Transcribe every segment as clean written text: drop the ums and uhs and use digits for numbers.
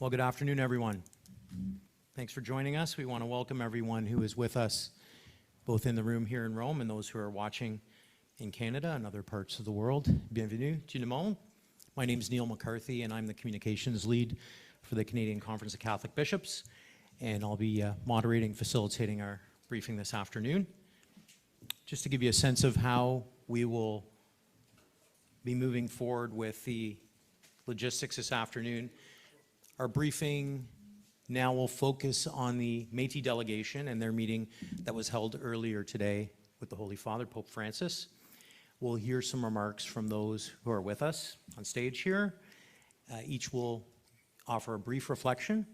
Well, good afternoon, everyone. Thanks for joining us. We want to welcome everyone who is with us, both in the room here in Rome and those who are watching in Canada and other parts of the world. Bienvenue, tout le monde. My name is Neil McCarthy, and I'm the communications lead for the Canadian Conference of Catholic Bishops, and I'll be moderating, facilitating our briefing this afternoon. Just to give you a sense of how we will be moving forward with the logistics this afternoon, our briefing now will focus on the Métis delegation and their meeting that was held earlier today with the Holy Father, Pope Francis. We'll hear some remarks from those who are with us on stage here. Each will offer a brief reflection.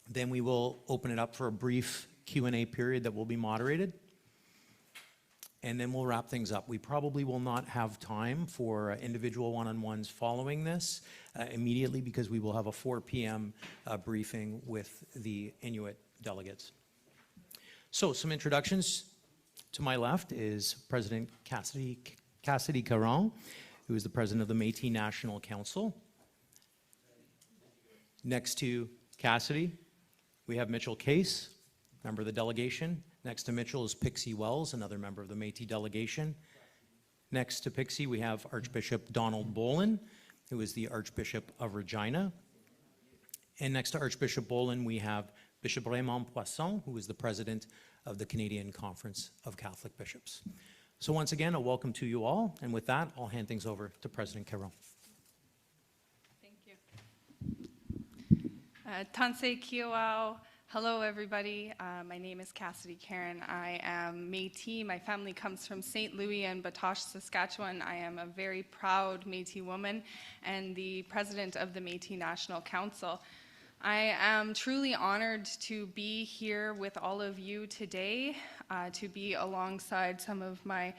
Then we will open it up for a brief Q&A period that will be moderated. And then we'll wrap things up. We probably will not have time for individual one-on-ones following this immediately, because we will have a 4 p.m. Briefing with the Inuit delegates. So some introductions. To my left is President Cassidy Caron, who is the president of the Métis National Council. Next to Cassidy, we have Mitchell Case, member of the delegation. Next to Mitchell is Pixie Wells, another member of the Métis delegation. Next to Pixie, we have Archbishop Donald Bolin, who is the Archbishop of Regina. And next to Archbishop Bolin, we have Bishop Raymond Poisson, who is the president of the Canadian Conference of Catholic Bishops. So once again, a welcome to you all. And with that, I'll hand things over to President Caron. Thank you. Tansei Kioao. Hello, everybody. My name is Cassidy Caron. I am Métis. My family comes from St. Louis and Batoche, Saskatchewan. I am a very proud Métis woman and the president of the Métis National Council. I am truly honored to be here with all of you today, to be alongside some of my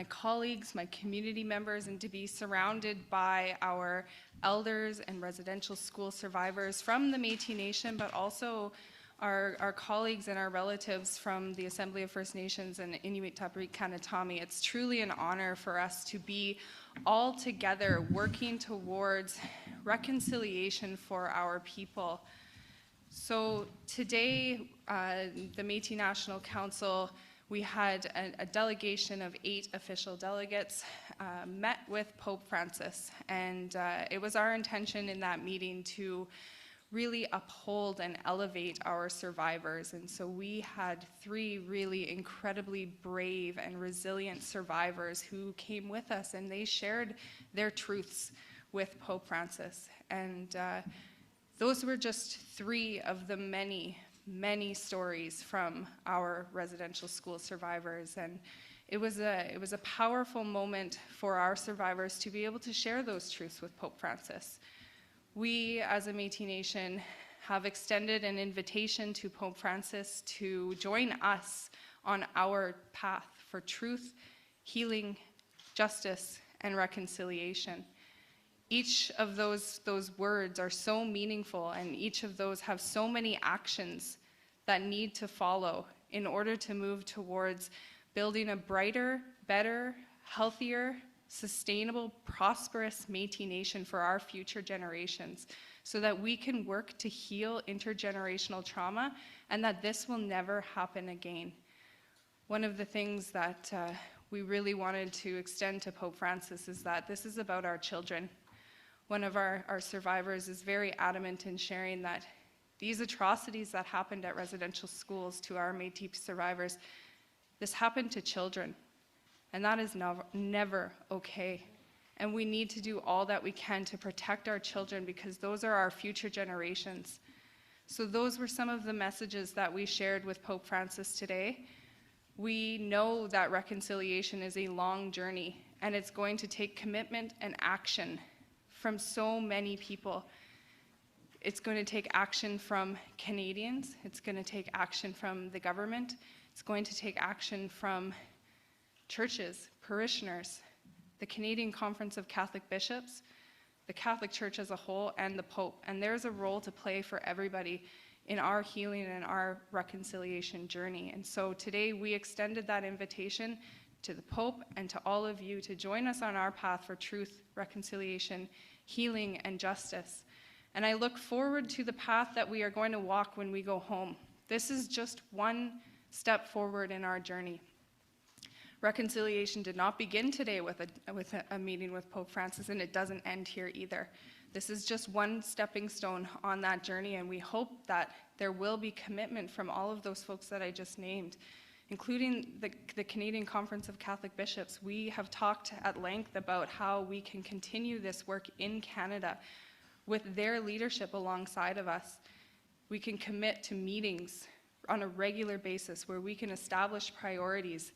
colleagues, my community members, and to be surrounded by our elders and residential school survivors from the Métis Nation, but also our colleagues and our relatives from the Assembly of First Nations and Inuit Tapiriit Kanatami. It's truly an honor for us to be all together working towards reconciliation for our people. So today, the Métis National Council, we had a delegation of 8 official delegates met with Pope Francis, and it was our intention in that meeting to really uphold and elevate our survivors. And so we had 3 really incredibly brave and resilient survivors who came with us, and they shared their truths with Pope Francis. And those were just 3 of the many, many stories from our residential school survivors. And it was a powerful moment for our survivors to be able to share those truths with Pope Francis. We, as a Métis Nation, have extended an invitation to Pope Francis to join us on our path for truth, healing, justice, and reconciliation. Each of those words are so meaningful, and each of those have so many actions that need to follow in order to move towards building a brighter, better, healthier, sustainable, prosperous Métis Nation for our future generations, so that we can work to heal intergenerational trauma and that this will never happen again. One of the things that we really wanted to extend to Pope Francis is that this is about our children. One of our survivors is very adamant in sharing that these atrocities that happened at residential schools to our Métis survivors, this happened to children. And that is never okay. And we need to do all that we can to protect our children, because those are our future generations. So those were some of the messages that we shared with Pope Francis today. We know that reconciliation is a long journey, and it's going to take commitment and action from so many people. It's going to take action from Canadians. It's going to take action from the government. It's going to take action from churches, parishioners, the Canadian Conference of Catholic Bishops, the Catholic Church as a whole, and the Pope. And there's a role to play for everybody in our healing and our reconciliation journey. And so today we extended that invitation to the Pope and to all of you to join us on our path for truth, reconciliation, healing, and justice. And I look forward to the path that we are going to walk when we go home. This is just one step forward in our journey. Reconciliation did not begin today with a meeting with Pope Francis, and it doesn't end here either. This is just one stepping stone on that journey, and we hope that there will be commitment from all of those folks that I just named, including the Canadian Conference of Catholic Bishops. We have talked at length about how we can continue this work in Canada with their leadership alongside of us. We can commit to meetings on a regular basis where we can establish priorities,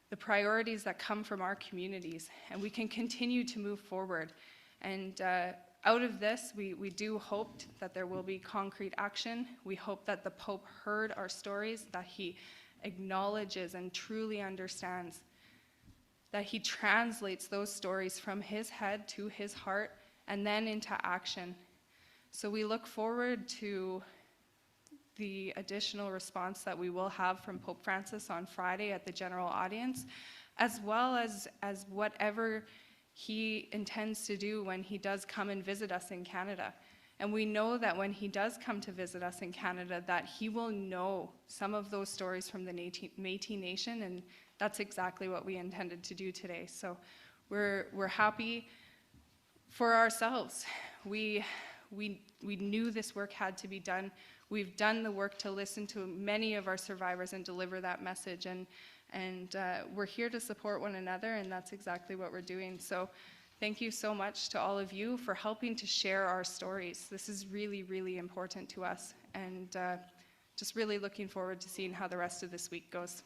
the priorities that come from our communities, and we can continue to move forward. And out of this, we do hope that there will be concrete action. We hope that the Pope heard our stories, that he acknowledges and truly understands, that he translates those stories from his head to his heart and then into action. So we look forward to the additional response that we will have from Pope Francis on Friday at the general audience, as well as whatever he intends to do when he does come and visit us in Canada. And we know that when he does come to visit us in Canada, that he will know some of those stories from the Métis Nation, and that's exactly what we intended to do today. So we're happy for ourselves. We knew this work had to be done. We've done the work to listen to many of our survivors and deliver that message, and we're here to support one another, and that's exactly what we're doing. So thank you so much to all of you for helping to share our stories. This is really, really important to us, and just really looking forward to seeing how the rest of this week goes.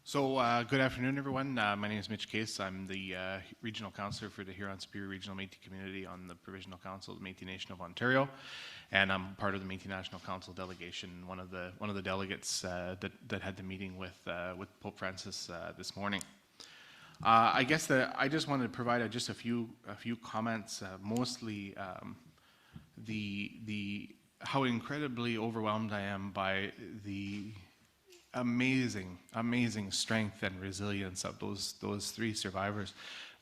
So good afternoon, everyone. My name is Mitch Case. I'm the Regional Councillor for the Huron-Superior Regional Métis Community on the Provisional Council of the Métis Nation of Ontario, and I'm part of the Métis National Council delegation, one of the delegates that had the meeting with Pope Francis this morning. I guess I just wanted to provide just a few comments, mostly the how incredibly overwhelmed I am by the amazing strength and resilience of those three survivors.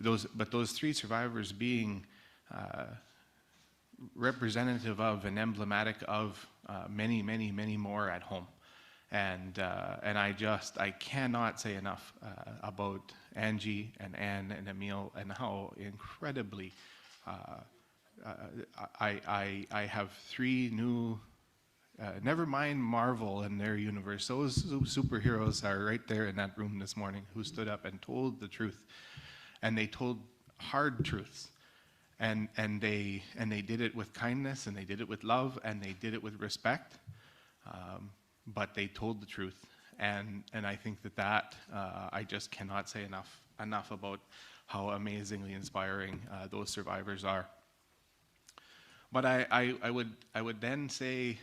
Those three survivors being representative of and emblematic of many more at home. And I cannot say enough about Angie and Anne and Emile and how incredibly I have three new. Never mind Marvel and their universe. Those superheroes are right there in that room this morning who stood up and told the truth, and they told hard truths, and they did it with kindness, and they did it with love, and they did it with respect. But they told the truth, and I think that I just cannot say enough about how amazingly inspiring those survivors are. But I would then say,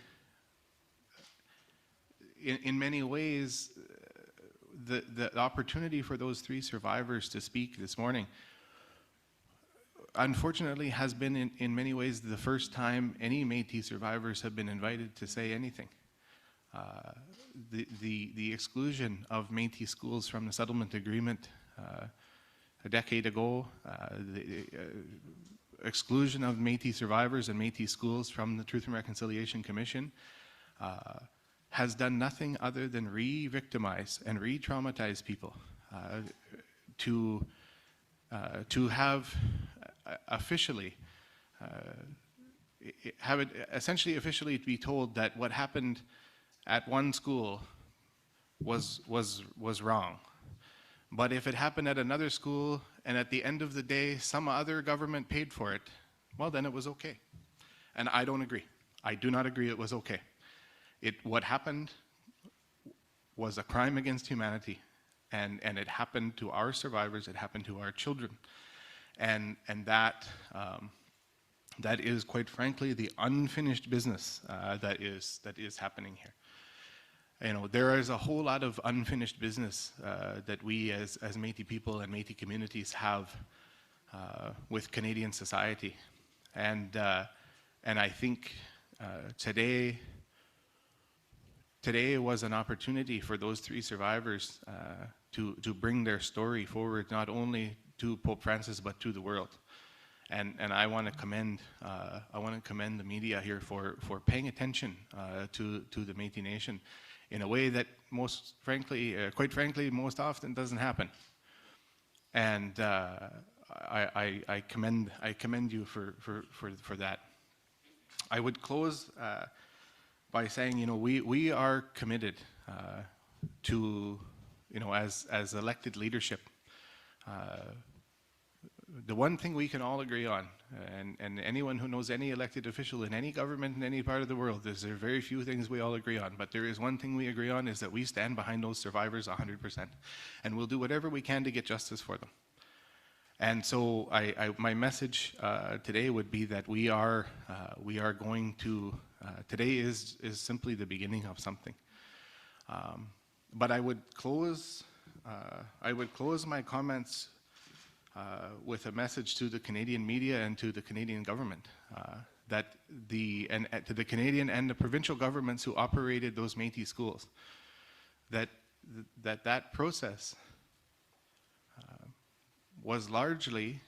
in many ways, the opportunity for those three survivors to speak this morning, unfortunately, has been in many ways the first time any Métis survivors have been invited to say anything. The exclusion of Métis schools from the settlement agreement a decade ago, the exclusion of Métis survivors and Métis schools from the Truth and Reconciliation Commission has done nothing other than re-victimize and re-traumatize people. To have officially have it essentially officially be told that what happened at one school was wrong, but if it happened at another school and at the end of the day some other government paid for it, well, then it was okay. And I don't agree. I do not agree it was okay. What happened was a crime against humanity, and it happened to our survivors. It happened to our children, and that is, quite frankly, the unfinished business that is happening here. You know, there is a whole lot of unfinished business that we as Métis people and Métis communities have with Canadian society, and I think today, today was an opportunity for those 3 survivors to bring their story forward, not only to Pope Francis, but to the world. And I want to commend the media here for paying attention to the Métis Nation in a way that quite frankly, most often doesn't happen. And I commend you for that. I would close by saying, we are committed to, as elected leadership, the one thing we can all agree on, and anyone who knows any elected official in any government in any part of the world, there are very few things we all agree on, but there is one thing we agree on, is that we stand behind those survivors 100%, and we'll do whatever we can to get justice for them. And so my message today would be that we are going to, today is simply the beginning of something. But I would close my comments with a message to the Canadian media and to the Canadian government, to the Canadian and the provincial governments who operated those Métis schools, that process was largely,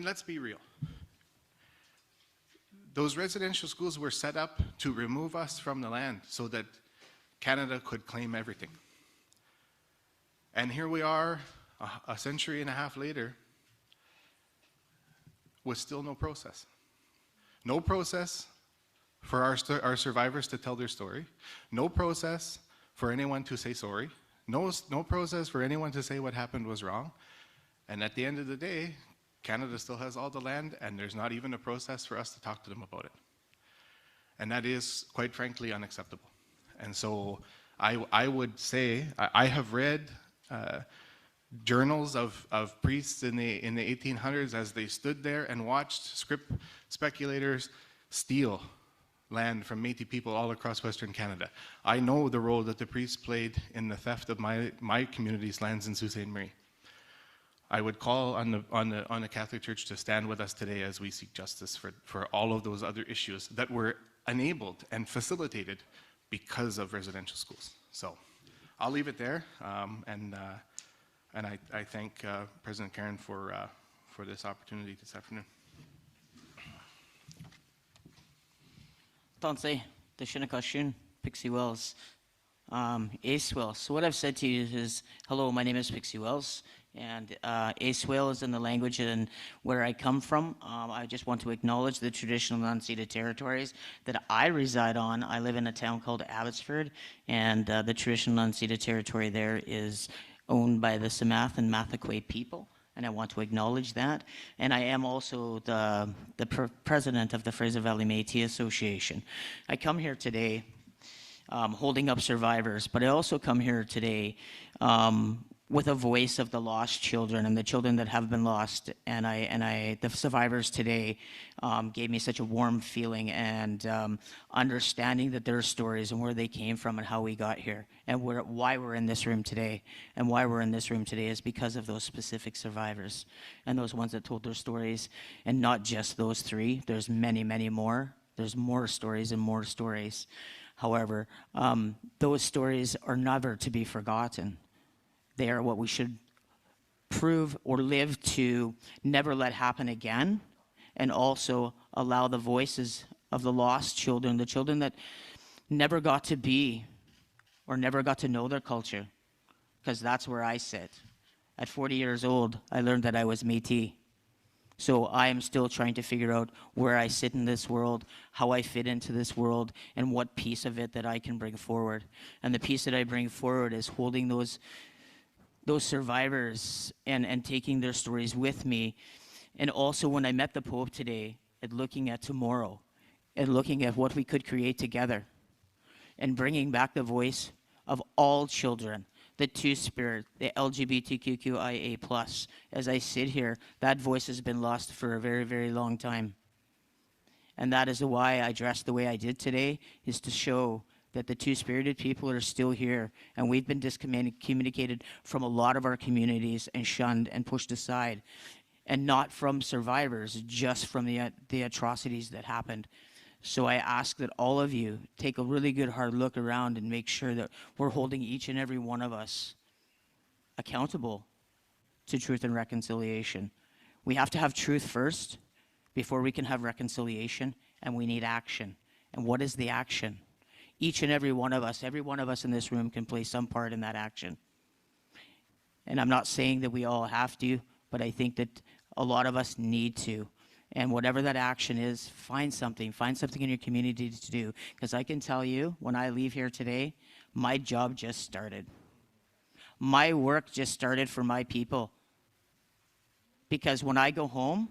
let's be real. Those residential schools were set up to remove us from the land so that Canada could claim everything. And here we are, a century and a half later, with still no process. No process for our survivors to tell their story. No process for anyone to say sorry. No process for anyone to say what happened was wrong. And at the end of the day, Canada still has all the land, and there's not even a process for us to talk to them about it. And that is, quite frankly, unacceptable. And so I would say, I have read journals of priests in the 1800s as they stood there and watched script speculators steal land from Métis people all across Western Canada. I know the role that the priests played in the theft of my community's lands in Sault Ste. Marie. I would call on the Catholic Church to stand with us today as we seek justice for all of those other issues that were enabled and facilitated because of residential schools. So I'll leave it there, and I thank President Caron for this opportunity this afternoon. Tansei, the Shinnecock Pixie Wells, Ace Wells. So what I've said to you is, hello, my name is Pixie Wells, and Ace Whale is in the language and where I come from. I just want to acknowledge the traditional unceded territories that I reside on. I live in a town called Abbotsford, and the traditional unceded territory there is owned by the Samath and Mathakwe people, and I want to acknowledge that. And I am also the president of the Fraser Valley Métis Association. I come here today holding up survivors, but I also come here today with a voice of the lost children and the children that have been lost. And the survivors today gave me such a warm feeling and understanding that their stories and where they came from and how we got here and why we're in this room today. And why we're in this room today is because of those specific survivors and those ones that told their stories. And not just those 3. There's many, many more. There's more stories and more stories. However, those stories are never to be forgotten. They are what we should prove or live to never let happen again, and also allow the voices of the lost children, the children that never got to be or never got to know their culture, because that's where I sit. At 40 years old, I learned that I was Métis. So I am still trying to figure out where I sit in this world, how I fit into this world, and what piece of it that I can bring forward. And the piece that I bring forward is holding those survivors and taking their stories with me. And also when I met the Pope today, and looking at tomorrow, and looking at what we could create together, and bringing back the voice of all children, the Two-Spirit, the LGBTQIA+. As I sit here, that voice has been lost for a very, very long time. And that is why I dressed the way I did today, is to show that the Two-Spirited people are still here, and we've been discommunicated from a lot of our communities and shunned and pushed aside, and not from survivors, just from the atrocities that happened. So I ask that all of you take a really good hard look around and make sure that we're holding each and every one of us accountable to truth and reconciliation. We have to have truth first before we can have reconciliation, and we need action. And what is the action? Each and every one of us in this room can play some part in that action. And I'm not saying that we all have to, but I think that a lot of us need to. And whatever that action is, find something in your community to do. Because I can tell you, when I leave here today, my job just started. My work just started for my people. Because when I go home,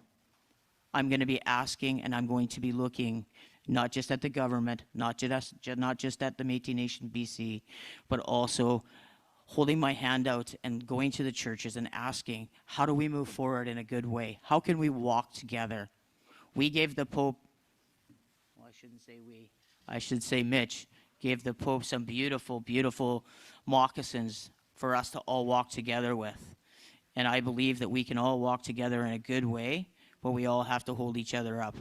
I'm going to be asking and I'm going to be looking not just at the government, not just at the Métis Nation BC, but also holding my hand out and going to the churches and asking, how do we move forward in a good way? How can we walk together? We gave the Pope, well, I shouldn't say we, I should say Mitch, gave the Pope some beautiful, beautiful moccasins for us to all walk together with. And I believe that we can all walk together in a good way, but we all have to hold each other up.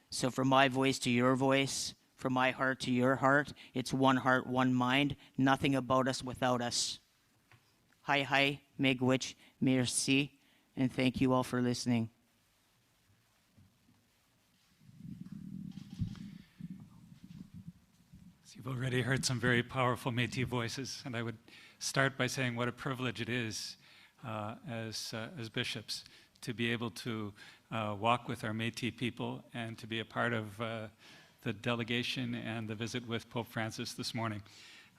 So from my voice to your voice, from my heart to your heart, it's one heart, one mind, nothing about us without us. Hi, megwich, merci, and thank you all for listening. So you've already heard some very powerful Métis voices, and I would start by saying what a privilege it is as bishops to be able to walk with our Métis people and to be a part of the delegation and the visit with Pope Francis this morning.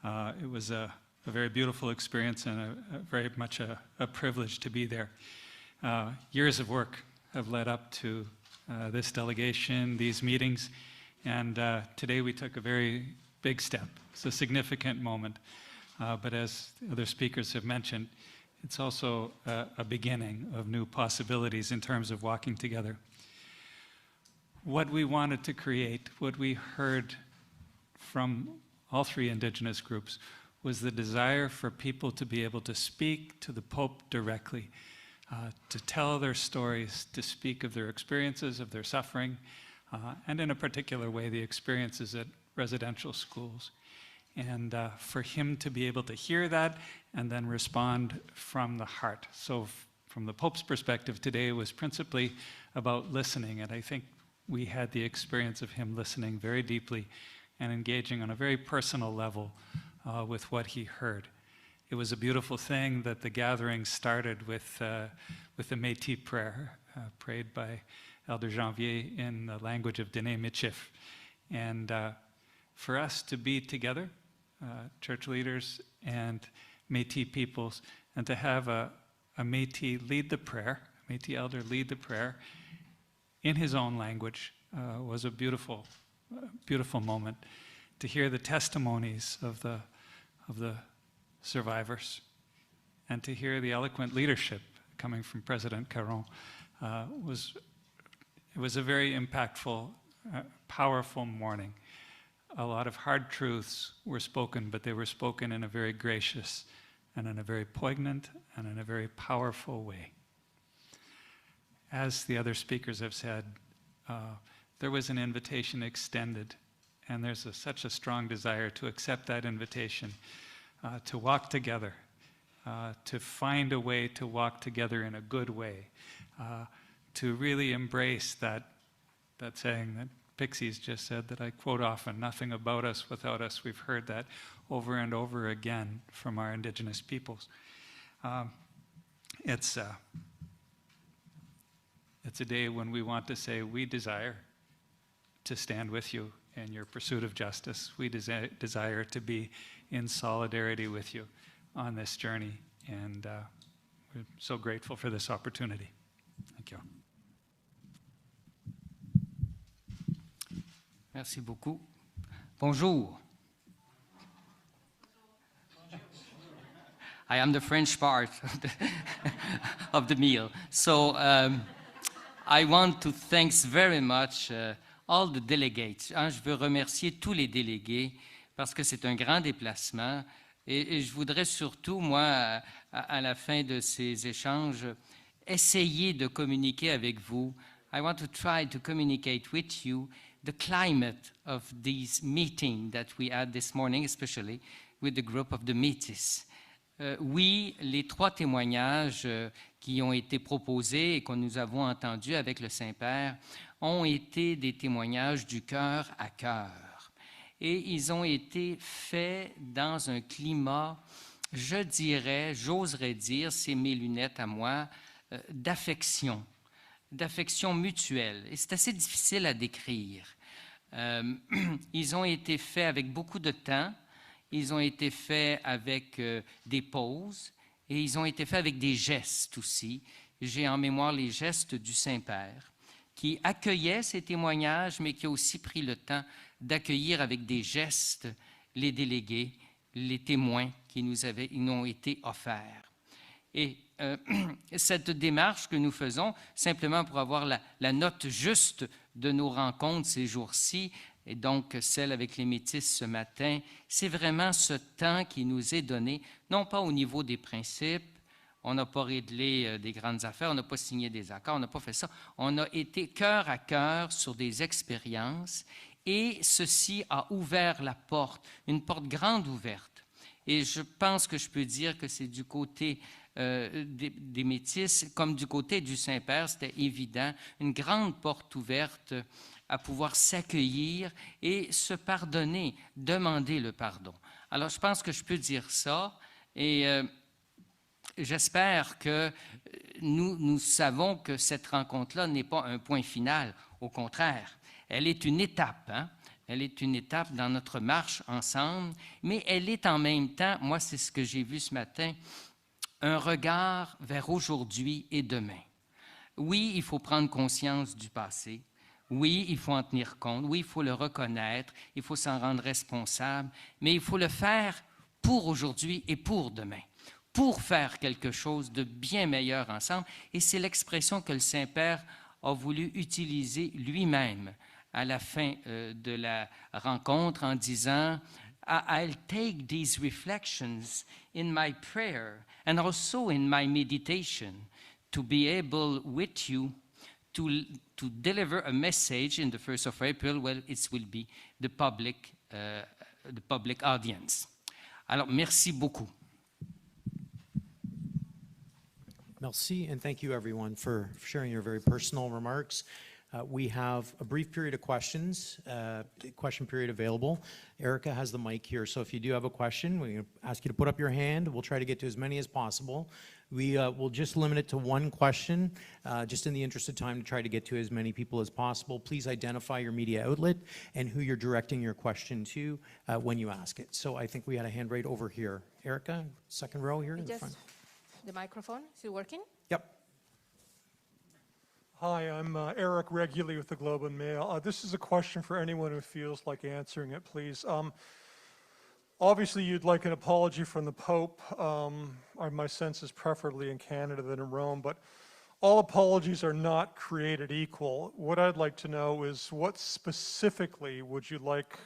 It was a very beautiful experience and very much a privilege to be there. Years of work have led up to this delegation, these meetings, and today we took a very big step. It's a significant moment, but as other speakers have mentioned, it's also a beginning of new possibilities in terms of walking together. What we wanted to create, what we heard from all three Indigenous groups, was the desire for people to be able to speak to the Pope directly, to tell their stories, to speak of their experiences, of their suffering, and in a particular way, the experiences at residential schools. And for him to be able to hear that and then respond from the heart. So from the Pope's perspective today, it was principally about listening, and I think we had the experience of him listening very deeply and engaging on a very personal level with what he heard. It was a beautiful thing that the gathering started with the Métis prayer, prayed by Elder Janvier in the language of Dene Michif. And for us to be together, church leaders and Métis peoples, and to have a Métis lead the prayer, Métis elder lead the prayer in his own language was a beautiful, beautiful moment. To hear the testimonies of the survivors, and to hear the eloquent leadership coming from President Caron it was a very impactful, powerful morning. A lot of hard truths were spoken, but they were spoken in a very gracious and in a very poignant and in a very powerful way. As the other speakers have said, there was an invitation extended, and there's such a strong desire to accept that invitation, to walk together, to find a way to walk together in a good way, to really embrace that saying that Pixie's just said that I quote often, nothing about us without us. We've heard that over and over again from our Indigenous peoples. It's a day when we want to say we desire to stand with you in your pursuit of justice. We desire to be in solidarity with you on this journey, and we're so grateful for this opportunity. Thank you. Merci beaucoup. Bonjour. I am the French part of the meal. So I want to thank very much all the delegates. Je veux remercier tous les délégués parce que c'est un grand déplacement. Et je voudrais surtout, moi, à la fin de ces échanges, essayer de communiquer avec vous. I want to try to communicate with you the climate of these meetings that we had this morning, especially with the group of the Métis. Oui, les 3 témoignages qui ont été proposés et que nous avons entendus avec le Saint-Père ont été des témoignages du cœur à cœur. Et ils ont été faits dans un climat, je dirais, j'oserais dire, c'est mes lunettes à moi, d'affection mutuelle. Et c'est assez difficile à décrire. Ils ont été faits avec beaucoup de temps, ils ont été faits avec des pauses et ils ont été faits avec des gestes aussi. J'ai en mémoire les gestes du Saint-Père qui accueillait ces témoignages, mais qui a aussi pris le temps d'accueillir avec des gestes les délégués, les témoins qui nous ont été offerts. Et cette démarche que nous faisons, simplement pour avoir la note juste de nos rencontres ces jours-ci, et donc celle avec les Métis ce matin, c'est vraiment ce temps qui nous est donné, non pas au niveau des principes, on n'a pas réglé des grandes affaires, on n'a pas signé des accords, on n'a pas fait ça, on a été cœur à cœur sur des expériences et ceci a ouvert la porte, une porte grande ouverte. Et je pense que je peux dire que c'est du côté des Métis, comme du côté du Saint-Père, c'était évident, une grande porte ouverte à pouvoir s'accueillir et se pardonner, demander le pardon. Alors, je pense que je peux dire ça et j'espère que nous savons que cette rencontre-là n'est pas un point final. Au contraire, elle est une étape, hein? Elle est une étape dans notre marche ensemble, mais elle est en même temps, moi c'est ce que j'ai vu ce matin, un regard vers aujourd'hui et demain. Oui, il faut prendre conscience du passé. Oui, il faut en tenir compte. Oui, il faut le reconnaître. Il faut s'en rendre responsable. Mais il faut le faire pour aujourd'hui et pour demain, pour faire quelque chose de bien meilleur ensemble. Et c'est l'expression que le Saint-Père a voulu utiliser lui-même à la fin de la rencontre en disant « I'll take these reflections in my prayer and also in my meditation to be able with you to deliver a message in the 1st of April, well, it will be the public audience. » Alors, merci beaucoup. Merci, and thank you everyone for sharing your very personal remarks. We have a brief period of questions, question period available. Erica has the mic here, so if you do have a question, we ask you to put up your hand. We'll try to get to as many as possible. We will just limit it to one question, just in the interest of time to try to get to as many people as possible. Please identify your media outlet and who you're directing your question to when you ask it. So I think we had a hand right over here. Erica, second row here in the front. The microphone, is it working? Yep. Hi, I'm Eric Reguli with the Globe and Mail. This is a question for anyone who feels like answering it, please. Obviously, you'd like an apology from the Pope. My sense is preferably in Canada than in Rome, but all apologies are not created equal. What I'd like to know is what specifically would you like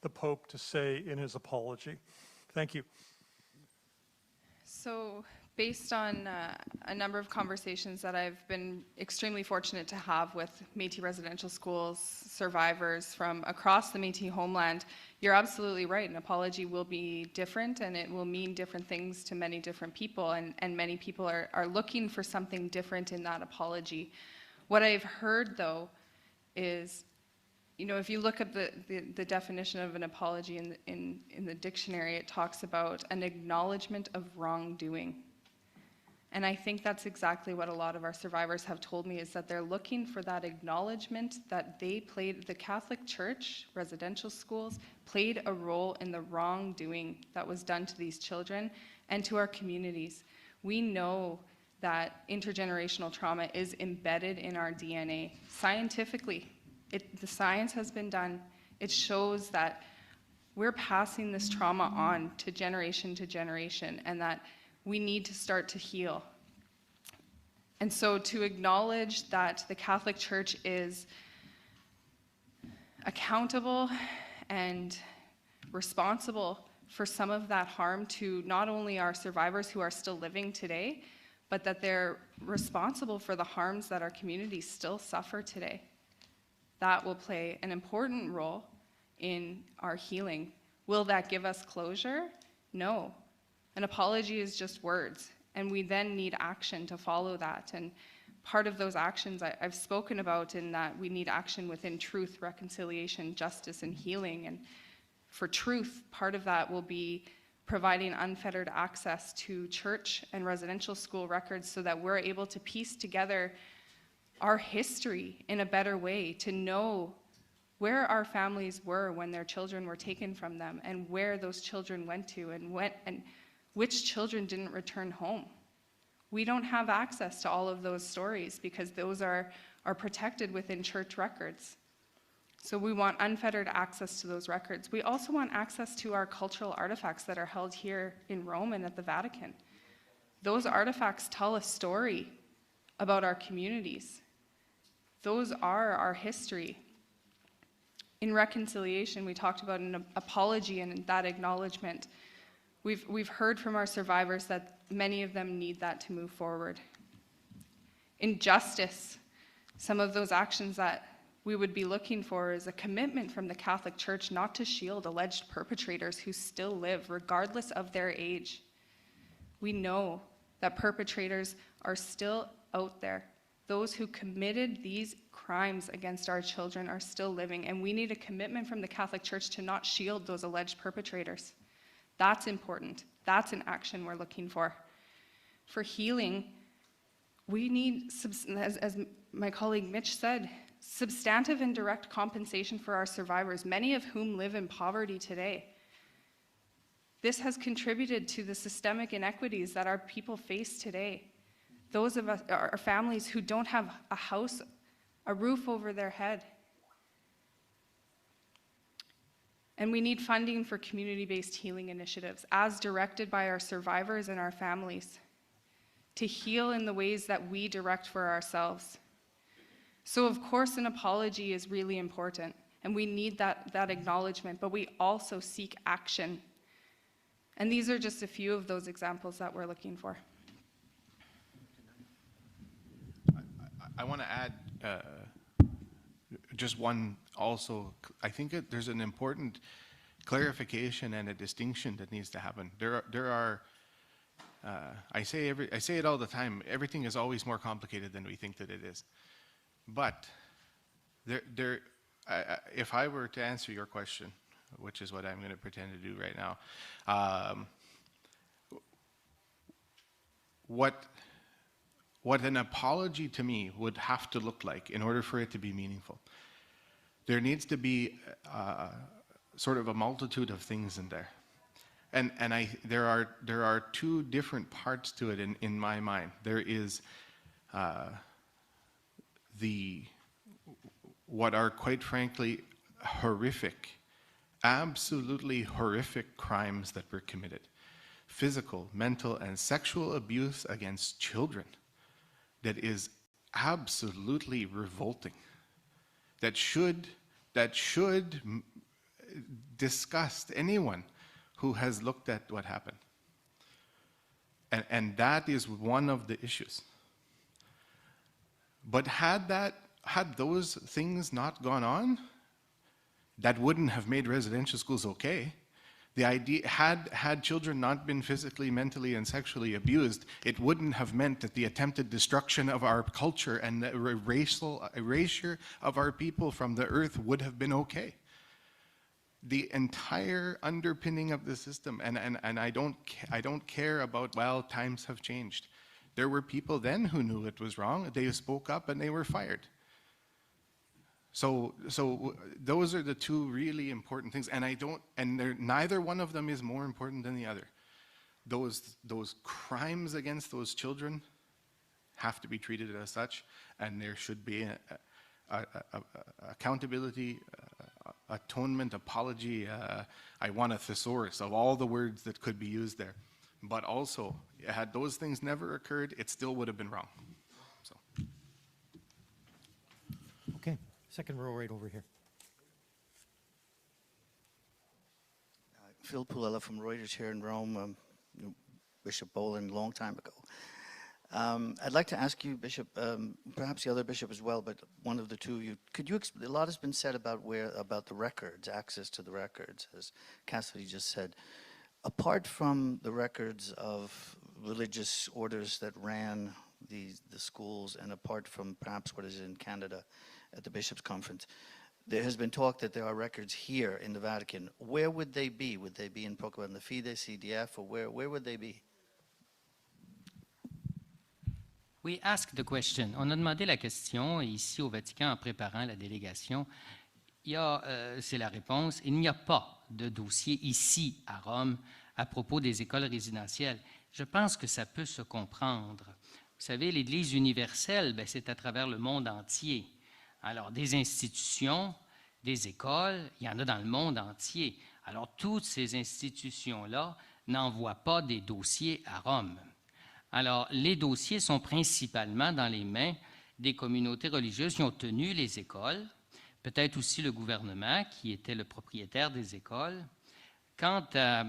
the Pope to say in his apology? Thank you. So, based on a number of conversations that I've been extremely fortunate to have with Métis residential schools, survivors from across the Métis homeland, you're absolutely right. An apology will be different and it will mean different things to many different people, and many people are looking for something different in that apology. What I've heard, though, is, you know, if you look at the definition of an apology in the dictionary, it talks about an acknowledgement of wrongdoing. And I think that's exactly what a lot of our survivors have told me, is that they're looking for that acknowledgement that they played, the Catholic Church, residential schools, played a role in the wrongdoing that was done to these children and to our communities. We know that intergenerational trauma is embedded in our DNA. Scientifically, the science has been done. It shows that we're passing this trauma on to generation, and that we need to start to heal. And so to acknowledge that the Catholic Church is accountable and responsible for some of that harm to not only our survivors who are still living today, but that they're responsible for the harms that our communities still suffer today. that will play an important role in our healing. Will that give us closure? No. An apology is just words, and we then need action to follow that. And part of those actions I've spoken about, in that we need action within truth, reconciliation, justice, and healing. And for truth, part of that will be providing unfettered access to church and residential school records so that we're able to piece together our history in a better way, to know where our families were when their children were taken from them, and where those children went to, and which children didn't return home. We don't have access to all of those stories because those are protected within church records. So we want unfettered access to those records. We also want access to our cultural artifacts that are held here in Rome and at the Vatican. Those artifacts tell a story about our communities. Those are our history. In reconciliation, we talked about an apology and that acknowledgement. We've heard from our survivors that many of them need that to move forward. In justice, some of those actions that we would be looking for is a commitment from the Catholic Church not to shield alleged perpetrators who still live, regardless of their age. We know that perpetrators are still out there. Those who committed these crimes against our children are still living, and we need a commitment from the Catholic Church to not shield those alleged perpetrators. That's important. That's an action we're looking for. For healing, we need, as my colleague Mitch said, substantive and direct compensation for our survivors, many of whom live in poverty today. This has contributed to the systemic inequities that our people face today. Those of us, our families who don't have a house, a roof over their head. And we need funding for community-based healing initiatives, as directed by our survivors and our families, to heal in the ways that we direct for ourselves. So of course an apology is really important, and we need that acknowledgement, but we also seek action. And these are just a few of those examples that we're looking for. I want to add just one also. I think there's an important clarification and a distinction that needs to happen. There are I say it all the time, everything is always more complicated than we think that it is. But if I were to answer your question, which is what I'm going to pretend to do right now, what an apology to me would have to look like in order for it to be meaningful. There needs to be sort of a multitude of things in there. And there are two different parts to it in my mind. There is what are quite frankly horrific, absolutely horrific crimes that were committed. Physical, mental, and sexual abuse against children that is absolutely revolting, that should disgust anyone who has looked at what happened. And that is one of the issues. But had those things not gone on, that wouldn't have made residential schools okay. The idea, had children not been physically, mentally, and sexually abused, it wouldn't have meant that the attempted destruction of our culture and the erasure of our people from the earth would have been okay. The entire underpinning of the system, and I don't care about, well, times have changed. There were people then who knew it was wrong. They spoke up and they were fired. So those are the two really important things, and neither one of them is more important than the other. Those crimes against those children have to be treated as such, and there should be accountability, atonement, apology. I want a thesaurus of all the words that could be used there. But also, had those things never occurred, it still would have been wrong. So. Okay, second row right over here. Phil Pulella from Reuters here in Rome, Bishop Boland, a long time ago. I'd like to ask you, Bishop, perhaps the other bishop as well, but one of the two of you, could you, a lot has been said about the records, access to the records, as Cassidy just said. Apart from the records of religious orders that ran the schools, and apart from perhaps what is in Canada at the Bishops' Conference, there has been talk that there are records here in the Vatican. Where would they be? Would they be in Proclama Fide, CDF, or where would they be? We asked the question. On a demandé la question ici au Vatican en préparant la délégation. C'est la réponse. Il n'y a pas de dossier ici à Rome à propos des écoles résidentielles. Je pense que ça peut se comprendre. Vous savez, l'Église universelle, c'est à travers le monde entier. Alors, des institutions, des écoles, il y en a dans le monde entier. Alors, toutes ces institutions-là n'envoient pas des dossiers à Rome. Alors, les dossiers sont principalement dans les mains des communautés religieuses qui ont tenu les écoles, peut-être aussi le gouvernement qui était le propriétaire des écoles. Quant à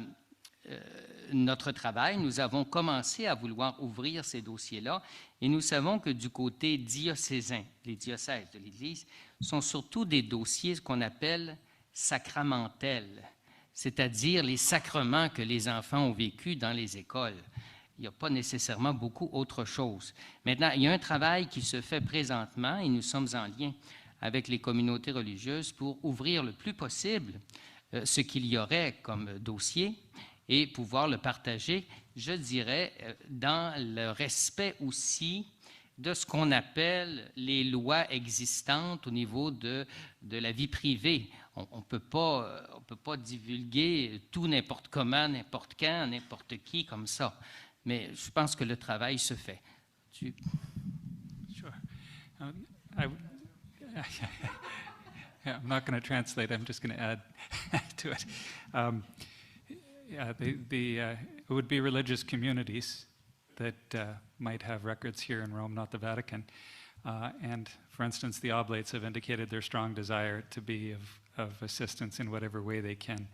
notre travail, nous avons commencé à vouloir ouvrir ces dossiers-là et nous savons que du côté diocésain, les diocèses de l'Église, sont surtout des dossiers qu'on appelle sacramentels, c'est-à-dire les sacrements que les enfants ont vécus dans les écoles. Il n'y a pas nécessairement beaucoup autre chose. Maintenant, il y a un travail qui se fait présentement et nous sommes en lien avec les communautés religieuses pour ouvrir le plus possible ce qu'il y aurait comme dossier et pouvoir le partager, je dirais, dans le respect aussi de ce qu'on appelle les lois existantes au niveau de la vie privée. On ne peut pas divulguer tout n'importe comment, n'importe quand, n'importe qui comme ça. Mais je pense que le travail se fait. Sure. I'm not going to translate. I'm just going to add to it. It would be religious communities that might have records here in Rome, not the Vatican. And for instance, the Oblates have indicated their strong desire to be of assistance in whatever way they can.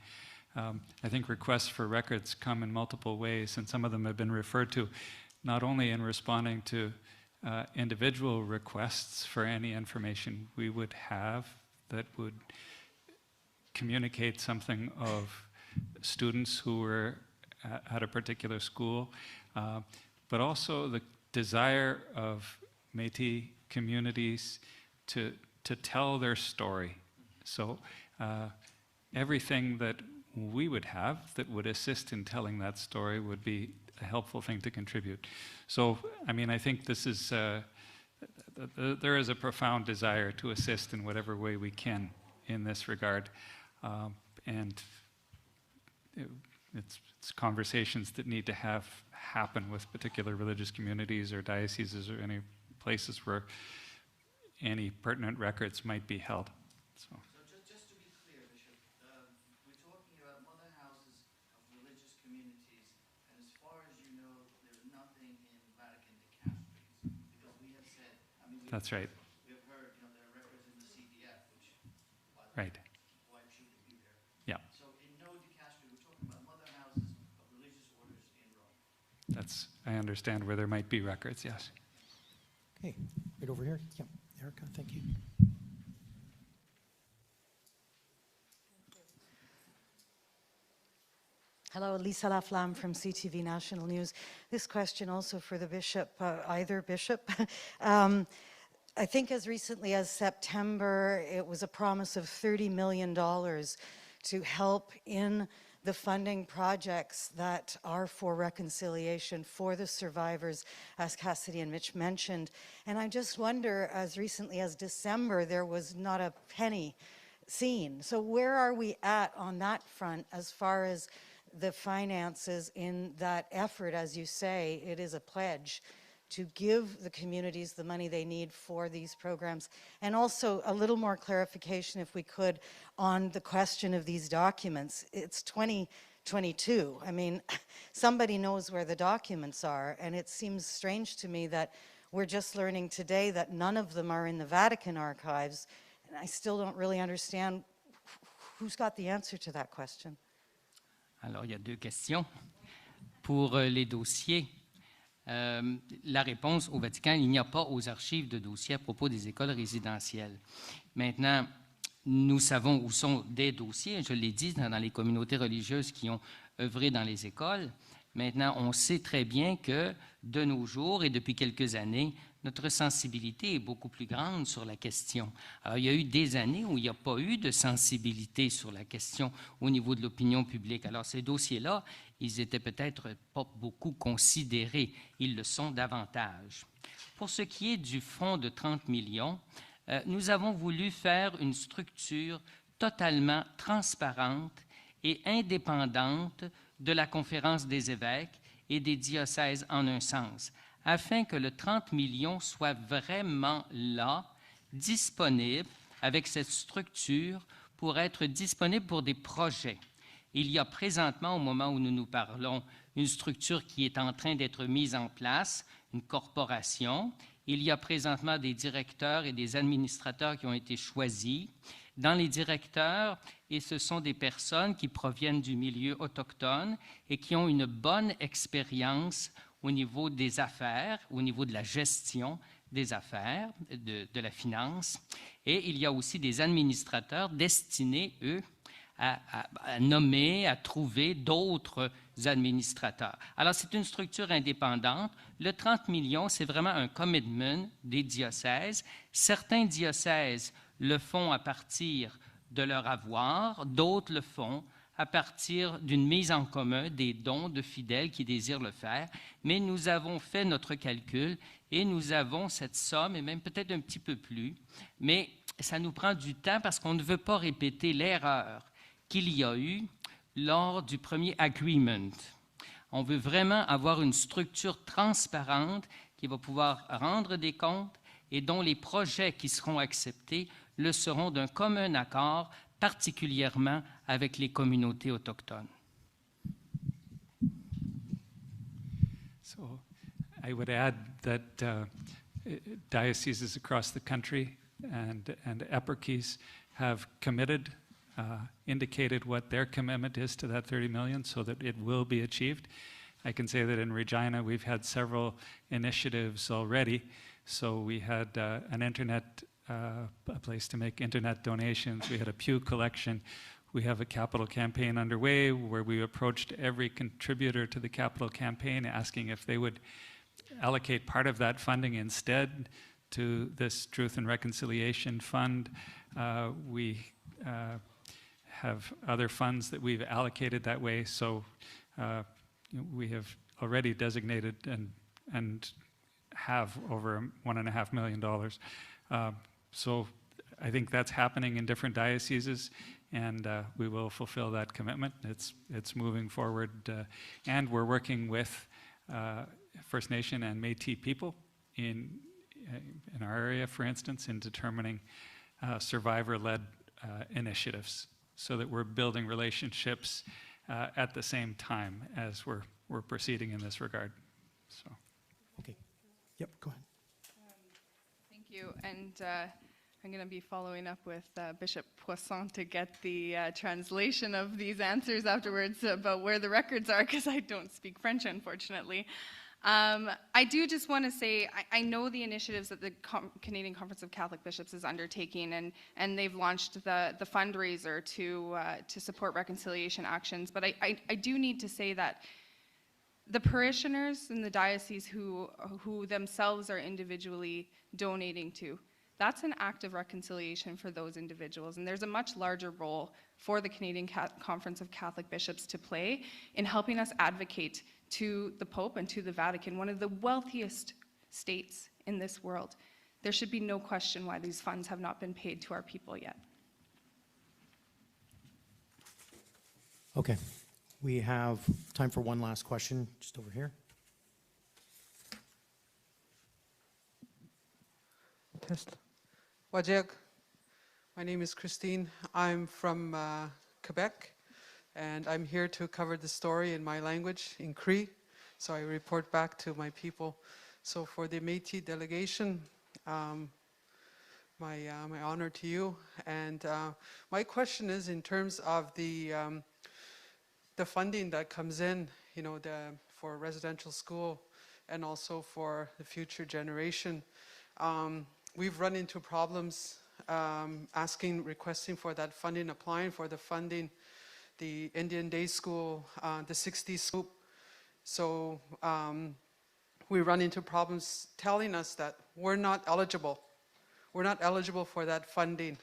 I think requests for records come in multiple ways, and some of them have been referred to not only in responding to individual requests for any information we would have that would communicate something of students who were at a particular school, but also the desire of Métis communities to tell their story. So everything that we would have that would assist in telling that story would be a helpful thing to contribute. So, I mean, I think this is, there is a profound desire to assist in whatever way we can in this regard. And it's conversations that need to happen with particular religious communities or dioceses or any places where any pertinent records might be held. So just to be clear, Bishop, we're talking about mother houses of religious communities, and as far as you know, there's nothing in Vatican dicasteries, because we have said, I mean, that's right. We have heard, there are records in the CDF, which, Right. why should it be there? Yeah. So in no dicastery, we're talking about mother houses of religious orders in Rome. That's, I understand where there might be records, yes. Okay, right over here. Yeah, Erica, thank you. Hello, Lisa Laflamme from CTV National News. This question also for the bishop, either bishop. I think as recently as September, it was a promise of $30 million to help in the funding projects that are for reconciliation for the survivors, as Cassidy and Mitch mentioned. And I just wonder, as recently as December, there was not a penny seen. So where are we at on that front as far as the finances in that effort? As you say, it is a pledge to give the communities the money they need for these programs. And also a little more clarification, if we could, on the question of these documents. It's 2022. I mean, somebody knows where the documents are, and it seems strange to me that we're just learning today that none of them are in the Vatican archives, and I still don't really understand who's got the answer to that question. Alors, il y a deux questions. Pour les dossiers, La réponse au Vatican, il n'y a pas aux archives de dossiers à propos des écoles résidentielles. Maintenant, nous savons où sont des dossiers, je l'ai dit, dans les communautés religieuses qui ont œuvré dans les écoles. Maintenant, on sait très bien que de nos jours et depuis quelques années, notre sensibilité est beaucoup plus grande sur la question. Alors, il y a eu des années où il n'y a pas eu de sensibilité sur la question au niveau de l'opinion publique. Alors, ces dossiers-là, ils étaient peut-être pas beaucoup considérés. Ils le sont davantage. Pour ce qui est du fonds de 30 millions, nous avons voulu faire une structure totalement transparente et indépendante de la Conférence des évêques et des diocèses en un sens, afin que le 30 millions soit vraiment là, disponible, avec cette structure, pour être disponible pour des projets. Il y a présentement, au moment où nous nous parlons, une structure qui est en train d'être mise en place, une corporation. Il y a présentement des directeurs et des administrateurs qui ont été choisis. Dans les directeurs, et ce sont des personnes qui proviennent du milieu autochtone et qui ont une bonne expérience au niveau des affaires, au niveau de la gestion des affaires, de la finance. Et il y a aussi des administrateurs destinés, eux, à nommer, à trouver d'autres administrateurs. Alors, c'est une structure indépendante. Le 30 millions, c'est vraiment un commitment des diocèses. Certains diocèses le font à partir de leur avoir, d'autres le font à partir d'une mise en commun des dons de fidèles qui désirent le faire. Mais nous avons fait notre calcul et nous avons cette somme, et même peut-être un petit peu plus, mais ça nous prend du temps parce qu'on ne veut pas répéter l'erreur qu'il y a eu lors du premier agreement. On veut vraiment avoir une structure transparente qui va pouvoir rendre des comptes et dont les projets qui seront acceptés le seront d'un commun accord, particulièrement avec les communautés autochtones. So I would add that dioceses across the country and eparchies have committed, indicated what their commitment is to that 30 million so that it will be achieved. I can say that in Regina we've had several initiatives already. So we had an internet, a place to make internet donations. We had a pew collection. We have a capital campaign underway where we approached every contributor to the capital campaign asking if they would allocate part of that funding instead to this Truth and Reconciliation Fund. We have other funds that we've allocated that way. So we have already designated and have over $1.5 million. So I think that's happening in different dioceses, and we will fulfill that commitment. It's moving forward, and we're working with First Nation and Métis people in our area, for instance, in determining survivor-led initiatives, so that we're building relationships at the same time as we're proceeding in this regard. So. Okay. Yep, go ahead. Thank you. And I'm going to be following up with Bishop Poisson to get the translation of these answers afterwards about where the records are, because I don't speak French, unfortunately. I do just want to say, I know the initiatives that the Canadian Conference of Catholic Bishops is undertaking, and they've launched the fundraiser to support reconciliation actions. But I do need to say that the parishioners in the diocese who themselves are individually donating to, that's an act of reconciliation for those individuals. And there's a much larger role for the Canadian Conference of Catholic Bishops to play in helping us advocate to the Pope and to the Vatican, one of the wealthiest states in this world. There should be no question why these funds have not been paid to our people yet. Okay. We have time for one last question, just over here. Test. Wajek. My name is Christine. I'm from Quebec, and I'm here to cover the story in my language, in Cree, so I report back to my people. So for the Métis delegation, my honor to you. And my question is in terms of the funding that comes in, for residential school and also for the future generation. We've run into problems requesting for that funding, applying for the funding, the Indian Day School, the 60s School. So we run into problems telling us that we're not eligible. We're not eligible for that funding.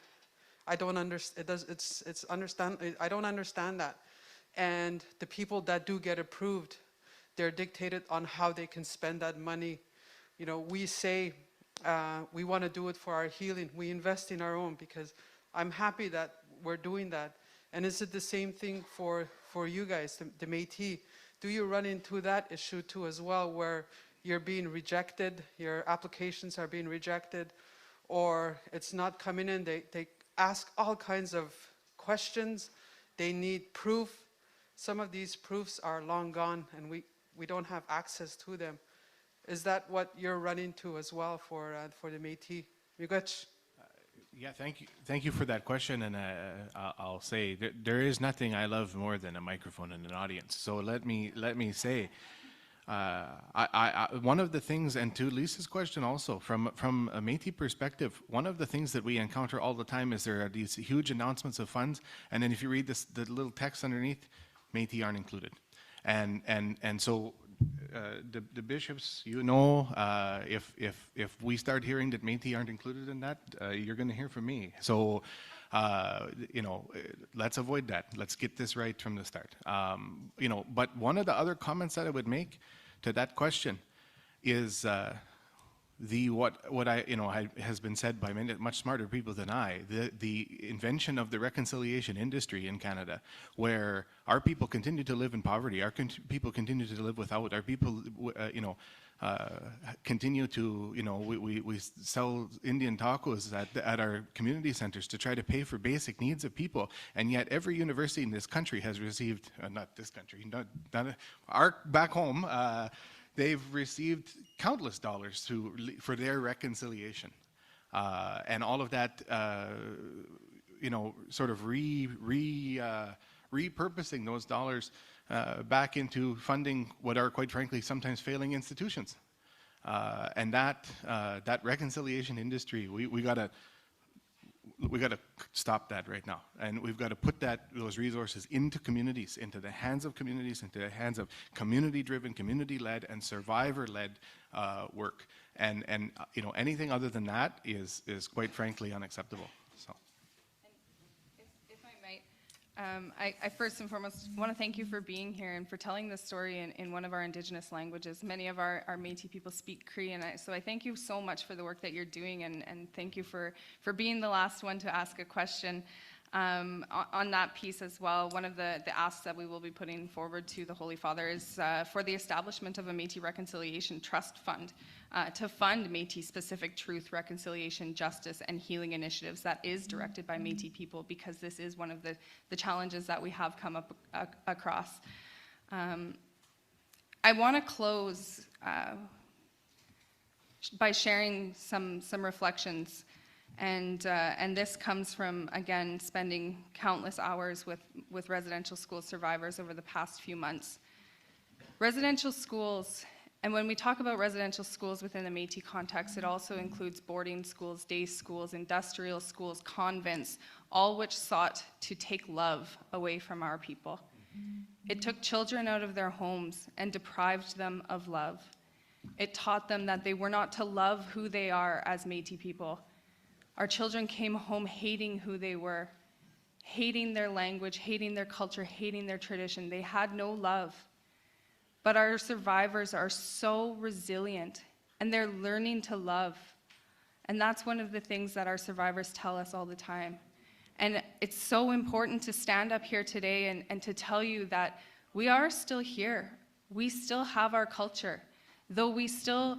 I don't understand. I don't understand that. And the people that do get approved, they're dictated on how they can spend that money. You know, we say we want to do it for our healing. We invest in our own, because I'm happy that we're doing that. And is it the same thing for you guys, the Métis? Do you run into that issue too as well, where you're being rejected, your applications are being rejected, or it's not coming in? They ask all kinds of questions. They need proof. Some of these proofs are long gone, and we don't have access to them. Is that what you're running to as well for the Métis? Migach? Yeah, thank you for that question, and I'll say there is nothing I love more than a microphone and an audience. So let me say, one of the things, and to Lisa's question also, from a Métis perspective, one of the things that we encounter all the time is there are these huge announcements of funds, and then if you read the little text underneath, Métis aren't included, and so. The bishops, you know, if we start hearing that Métis aren't included in that, you're going to hear from me. So, you know, let's avoid that. Let's get this right from the start. You know, but one of the other comments that I would make to that question is what I, you know, has been said by many much smarter people than I, the invention of the reconciliation industry in Canada, where our people continue to live in poverty, our people continue to live without, our people, you know, continue to, you know, we sell Indian tacos at our community centers to try to pay for basic needs of people, and yet every university in this country has received, not this country, not our back home, they've received countless dollars for their reconciliation. And all of that, you know, sort of repurposing those dollars back into funding what are, quite frankly, sometimes failing institutions. And that reconciliation industry, we got to stop that right now, and we've got to put those resources into communities, into the hands of communities, into the hands of community-driven, community-led, and survivor-led work. And you know, anything other than that is quite frankly unacceptable. So. If I might, I first and foremost want to thank you for being here and for telling this story in one of our Indigenous languages. Many of our Métis people speak Cree, and so I thank you so much for the work that you're doing, and thank you for being the last one to ask a question on that piece as well. One of the asks that we will be putting forward to the Holy Father is for the establishment of a Métis Reconciliation Trust Fund to fund Métis-specific truth, reconciliation, justice, and healing initiatives that is directed by Métis people, because this is one of the challenges that we have come up across. I want to close by sharing some reflections, and this comes from, again, spending countless hours with residential school survivors over the past few months. Residential schools, and when we talk about residential schools within the Métis context, it also includes boarding schools, day schools, industrial schools, convents, all which sought to take love away from our people. It took children out of their homes and deprived them of love. It taught them that they were not to love who they are as Métis people. Our children came home hating who they were, hating their language, hating their culture, hating their tradition. They had no love. But our survivors are so resilient, and they're learning to love. And that's one of the things that our survivors tell us all the time. And it's so important to stand up here today and to tell you that we are still here. We still have our culture. Though we still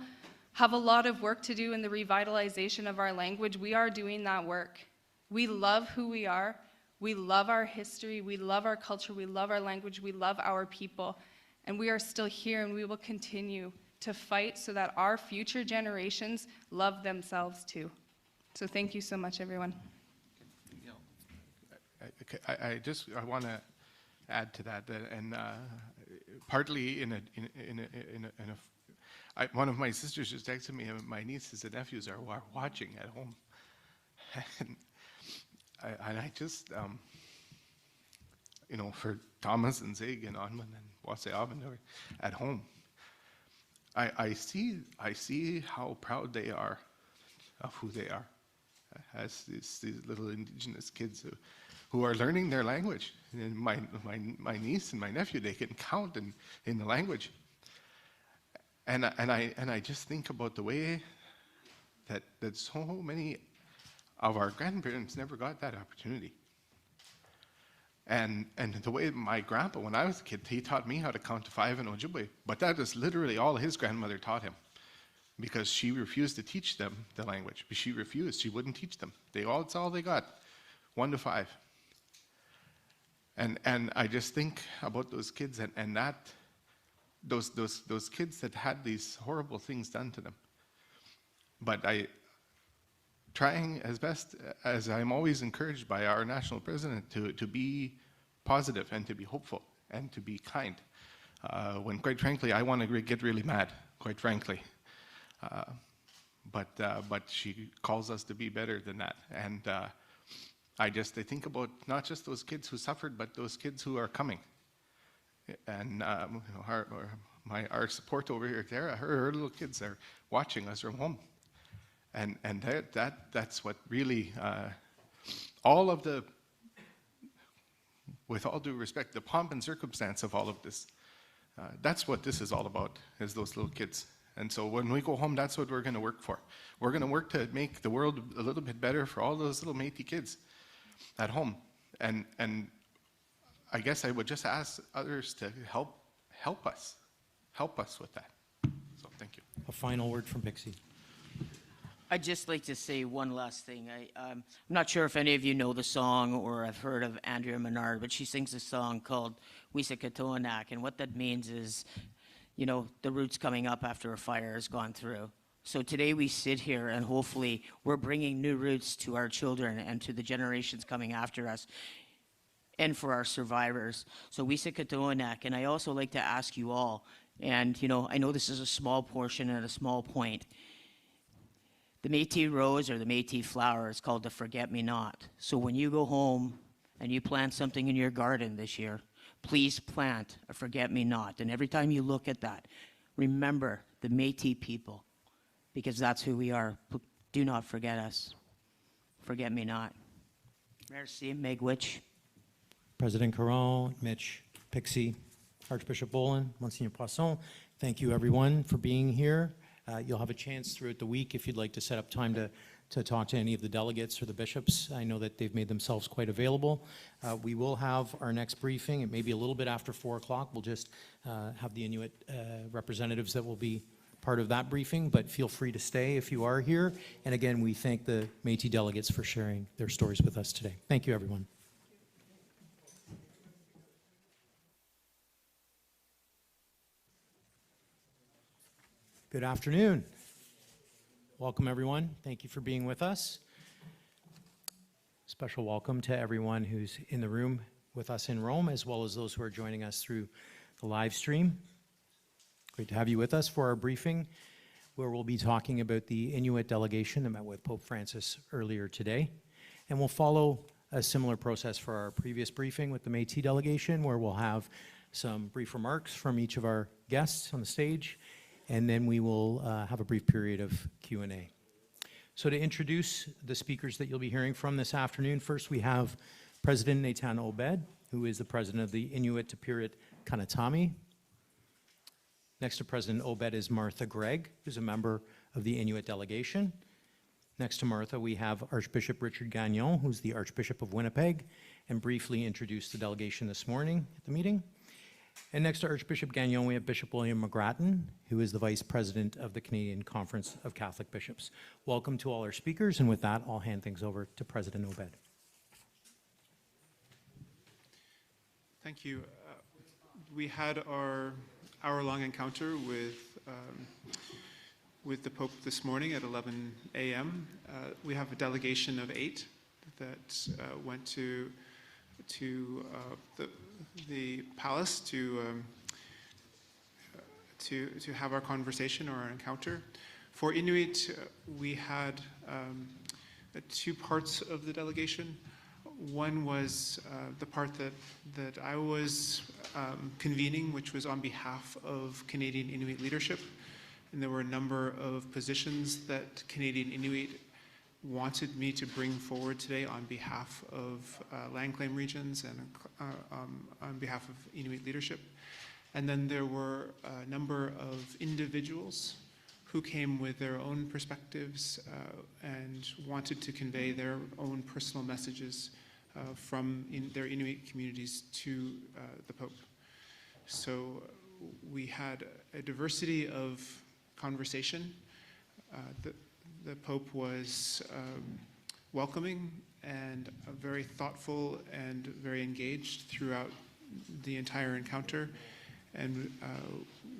have a lot of work to do in the revitalization of our language, we are doing that work. We love who we are. We love our history. We love our culture. We love our language. We love our people. And we are still here, and we will continue to fight so that our future generations love themselves too. So thank you so much, everyone. I want to add to that, and partly one of my sisters just texted me, and my nieces and nephews are watching at home. And I just, you know, for Thomas and Zig and Onman and Waseavan at home, I see how proud they are of who they are as these little Indigenous kids who are learning their language. And my niece and my nephew, they can count in the language. And I just think about the way that so many of our grandparents never got that opportunity. And the way my grandpa, when I was a kid, he taught me how to count to 5 in Ojibwe, but that is literally all his grandmother taught him, because she refused to teach them the language. She refused. She wouldn't teach them. That's all they got, 1 to 5. And I just think about those kids and that those kids that had these horrible things done to them. But trying as best as I'm always encouraged by our national president to be positive and to be hopeful and to be kind. When quite frankly, I want to get really mad, quite frankly. But she calls us to be better than that. And I think about not just those kids who suffered, but those kids who are coming. And our support over here, Tara, her little kids are watching us from home. And that's what really, all of the, with all due respect, the pomp and circumstance of all of this, that's what this is all about, is those little kids. And so when we go home, that's what we're going to work for. We're going to work to make the world a little bit better for all those little Métis kids at home. And I guess I would just ask others to help us with that. So thank you. A final word from Pixie. I'd just like to say one last thing. I'm not sure if any of you know the song or have heard of Andrea Menard, but she sings a song called Wisikatoanak, and what that means is, you know, the roots coming up after a fire has gone through. So today we sit here and hopefully we're bringing new roots to our children and to the generations coming after us and for our survivors. So Wisikatoanak, and I also like to ask you all, and you know, I know this is a small portion and a small point. The Métis rose or the Métis flower is called the forget-me-not. So when you go home and you plant something in your garden this year, please plant a forget-me-not. And every time you look at that, remember the Métis people, because that's who we are. Do not forget us. Forget-me-not. Merci, Megwitch. President Caron, Mitch, Pixie, Archbishop Boland, Monsignor Poisson, thank you everyone for being here. You'll have a chance throughout the week if you'd like to set up time to talk to any of the delegates or the bishops. I know that they've made themselves quite available. We will have our next briefing. It may be a little bit after 4 o'clock. We'll just have the Inuit representatives that will be part of that briefing, but feel free to stay if you are here. And again, we thank the Métis delegates for sharing their stories with us today. Thank you, everyone. Good afternoon. Welcome, everyone. Thank you for being with us. Special welcome to everyone who's in the room with us in Rome, as well as those who are joining us through the live stream. Great to have you with us for our briefing, where we'll be talking about the Inuit delegation that met with Pope Francis earlier today. And we'll follow a similar process for our previous briefing with the Métis delegation, where we'll have some brief remarks from each of our guests on the stage, and then we will have a brief period of Q&A. So to introduce the speakers that you'll be hearing from this afternoon, first we have President Natan Obed, who is the president of the Inuit Tapiriit Kanatami. Next to President Obed is Martha Gregg, who's a member of the Inuit delegation. Next to Martha, we have Archbishop Richard Gagnon, who's the Archbishop of Winnipeg, and briefly introduced the delegation this morning at the meeting. And next to Archbishop Gagnon, we have Bishop William McGrattan, who is the Vice President of the Canadian Conference of Catholic Bishops. Welcome to all our speakers, and with that, I'll hand things over to President Obed. Thank you. We had our hour-long encounter with the Pope this morning at 11 a.m. We have a delegation of 8 that went to the palace to to have our conversation or our encounter. For Inuit, we had two parts of the delegation. One was the part that I was convening, which was on behalf of Canadian Inuit leadership. And there were a number of positions that Canadian Inuit wanted me to bring forward today on behalf of land claim regions and on behalf of Inuit leadership. And then there were a number of individuals who came with their own perspectives and wanted to convey their own personal messages from their Inuit communities to the Pope. So we had a diversity of conversation. The Pope was welcoming and very thoughtful and very engaged throughout the entire encounter. And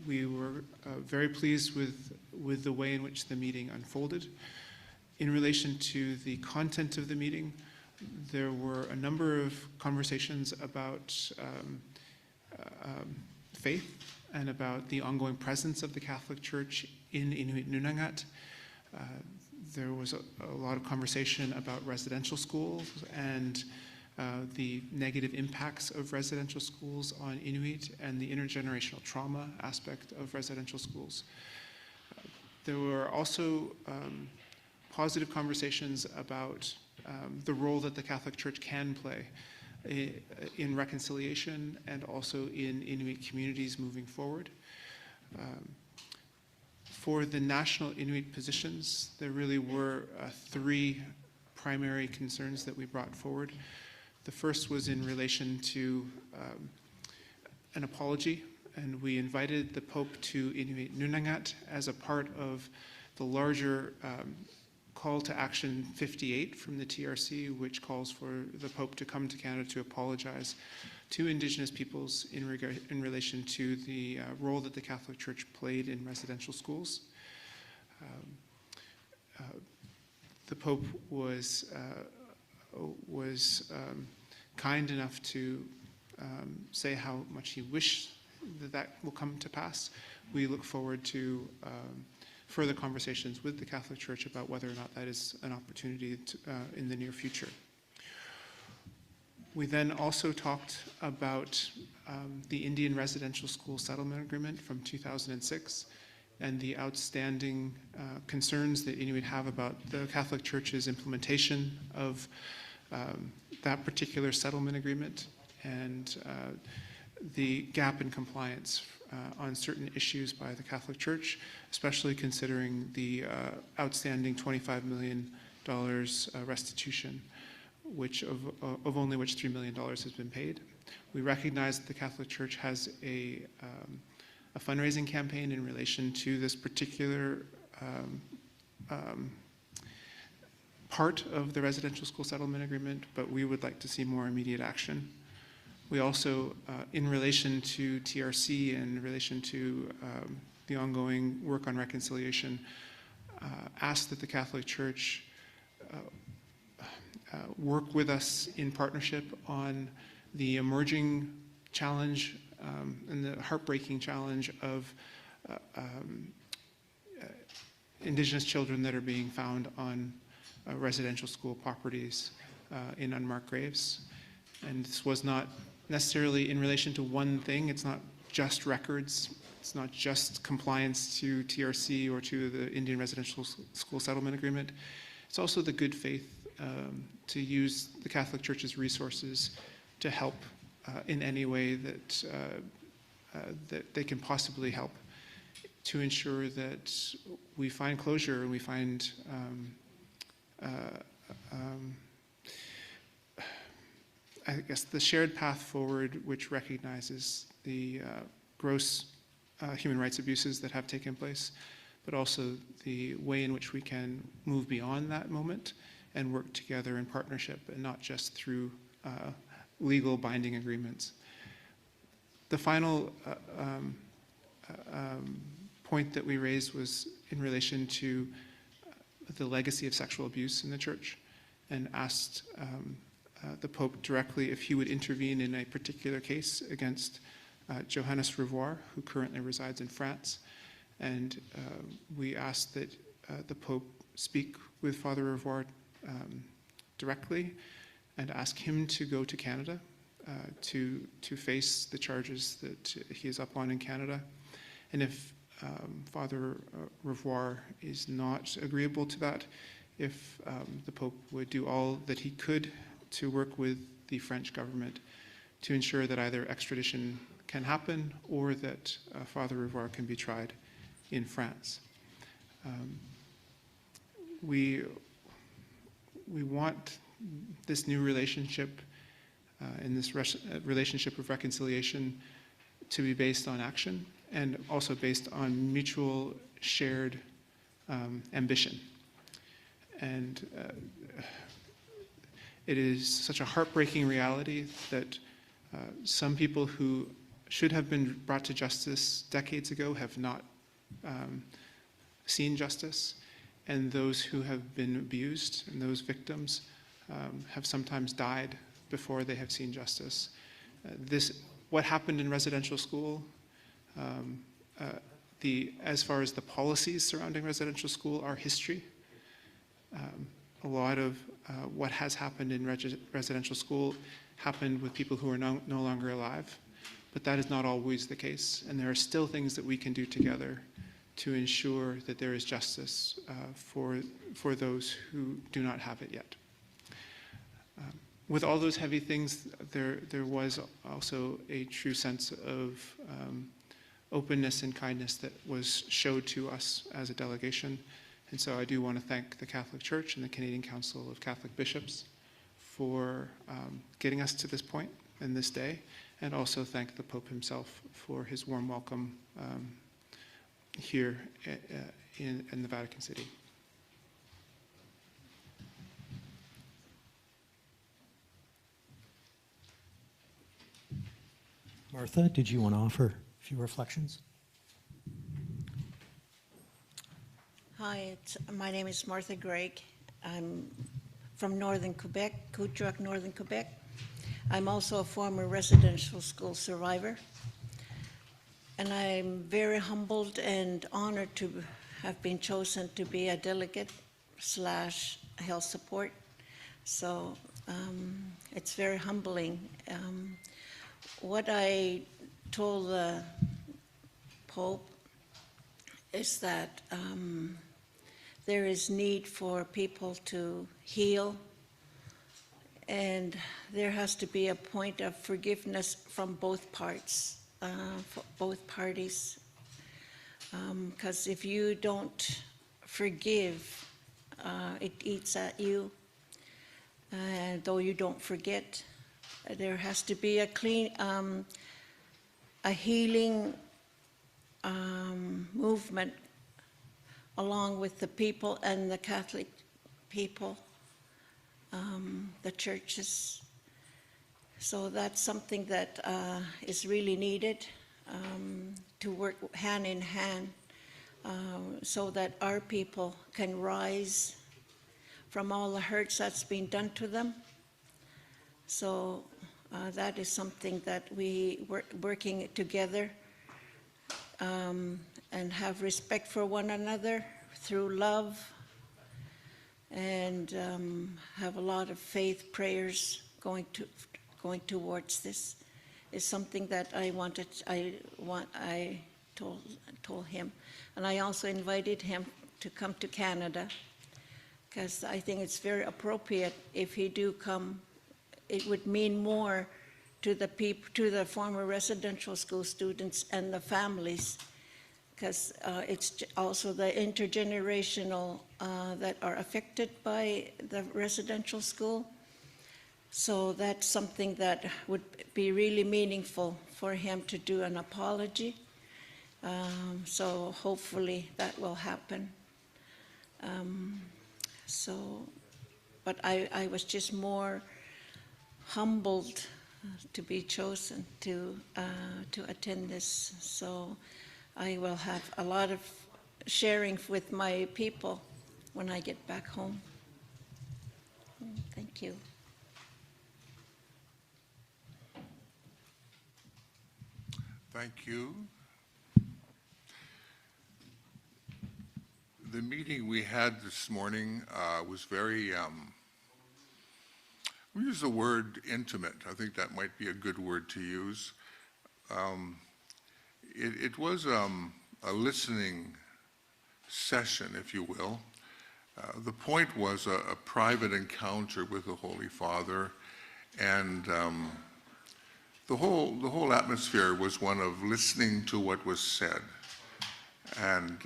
we were very pleased with the way in which the meeting unfolded. In relation to the content of the meeting, there were a number of conversations about faith and about the ongoing presence of the Catholic Church in Inuit Nunangat. There was a lot of conversation about residential schools and the negative impacts of residential schools on Inuit and the intergenerational trauma aspect of residential schools. There were also positive conversations about the role that the Catholic Church can play in reconciliation and also in Inuit communities moving forward. For the national Inuit positions, there really were three primary concerns that we brought forward. The first was in relation to an apology, and we invited the Pope to Inuit Nunangat as a part of the larger call to action 58 from the TRC, which calls for the Pope to come to Canada to apologize to Indigenous peoples in relation to the role that the Catholic Church played in residential schools. The Pope was kind enough to say how much he wished that will come to pass. We look forward to further conversations with the Catholic Church about whether or not that is an opportunity in the near future. We then also talked about the Indian Residential School Settlement Agreement from 2006 and the outstanding concerns that Inuit have about the Catholic Church's implementation of that particular settlement agreement and the gap in compliance on certain issues by the Catholic Church, especially considering the outstanding $25 million restitution, of only which $3 million has been paid. We recognize that the Catholic Church has a fundraising campaign in relation to this particular part of the residential school settlement agreement, but we would like to see more immediate action. We also, in relation to TRC and in relation to the ongoing work on reconciliation, asked that the Catholic Church work with us in partnership on the emerging challenge and the heartbreaking challenge of Indigenous children that are being found on residential school properties in unmarked graves. And this was not necessarily in relation to one thing. It's not just records. It's not just compliance to TRC or to the Indian Residential School Settlement Agreement. It's also the good faith to use the Catholic Church's resources to help in any way that they can possibly help to ensure that we find closure and we find I guess the shared path forward, which recognizes the gross human rights abuses that have taken place, but also the way in which we can move beyond that moment and work together in partnership and not just through legal binding agreements. The final point that we raised was in relation to the legacy of sexual abuse in the church, and asked the Pope directly if he would intervene in a particular case against Johannes Revoir, who currently resides in France. And we asked that the Pope speak with Father Revoir directly and ask him to go to Canada to face the charges that he is up on in Canada. And if Father Revoir is not agreeable to that, if the Pope would do all that he could to work with the French government to ensure that either extradition can happen or that Father Revoir can be tried in France. We want this new relationship and this relationship of reconciliation to be based on action and also based on mutual shared ambition. And it is such a heartbreaking reality that some people who should have been brought to justice decades ago have not seen justice, and those who have been abused and those victims have sometimes died before they have seen justice. What happened in residential school, as far as the policies surrounding residential school are history. A lot of what has happened in residential school happened with people who are no longer alive, but that is not always the case, and there are still things that we can do together to ensure that there is justice for those who do not have it yet. With all those heavy things, there was also a true sense of openness and kindness that was showed to us as a delegation. And so I do want to thank the Catholic Church and the Canadian Council of Catholic Bishops for getting us to this point and this day, and also thank the Pope himself for his warm welcome here in the Vatican City. Martha, did you want to offer a few reflections? Hi, my name is Martha Gregg. I'm from northern Quebec, Couturac, northern Quebec. I'm also a former residential school survivor. And I'm very humbled and honored to have been chosen to be a delegate / health support. So it's very humbling. What I told the Pope is that there is need for people to heal, and there has to be a point of forgiveness from both parts, both parties. Because if you don't forgive, it eats at you, and though you don't forget. There has to be a healing movement along with the people and the Catholic people, the churches. So that's something that is really needed to work hand in hand so that our people can rise from all the hurts that's been done to them. So that is something that we working together and have respect for one another through love, and have a lot of faith prayers going towards this is something that I told him, and I also invited him to come to Canada, because I think it's very appropriate if he do come. It would mean more to the people, to the former residential school students and the families, because it's also the intergenerational that are affected by the residential school. So that's something that would be really meaningful for him to do an apology. So hopefully that will happen. But I was just more humbled to be chosen to attend this. So I will have a lot of sharing with my people when I get back home. Thank you. Thank you. The meeting we had this morning was very, we use the word intimate. I think that might be a good word to use. It was a listening session, if you will. The point was a private encounter with the Holy Father, and the whole atmosphere was one of listening to what was said. And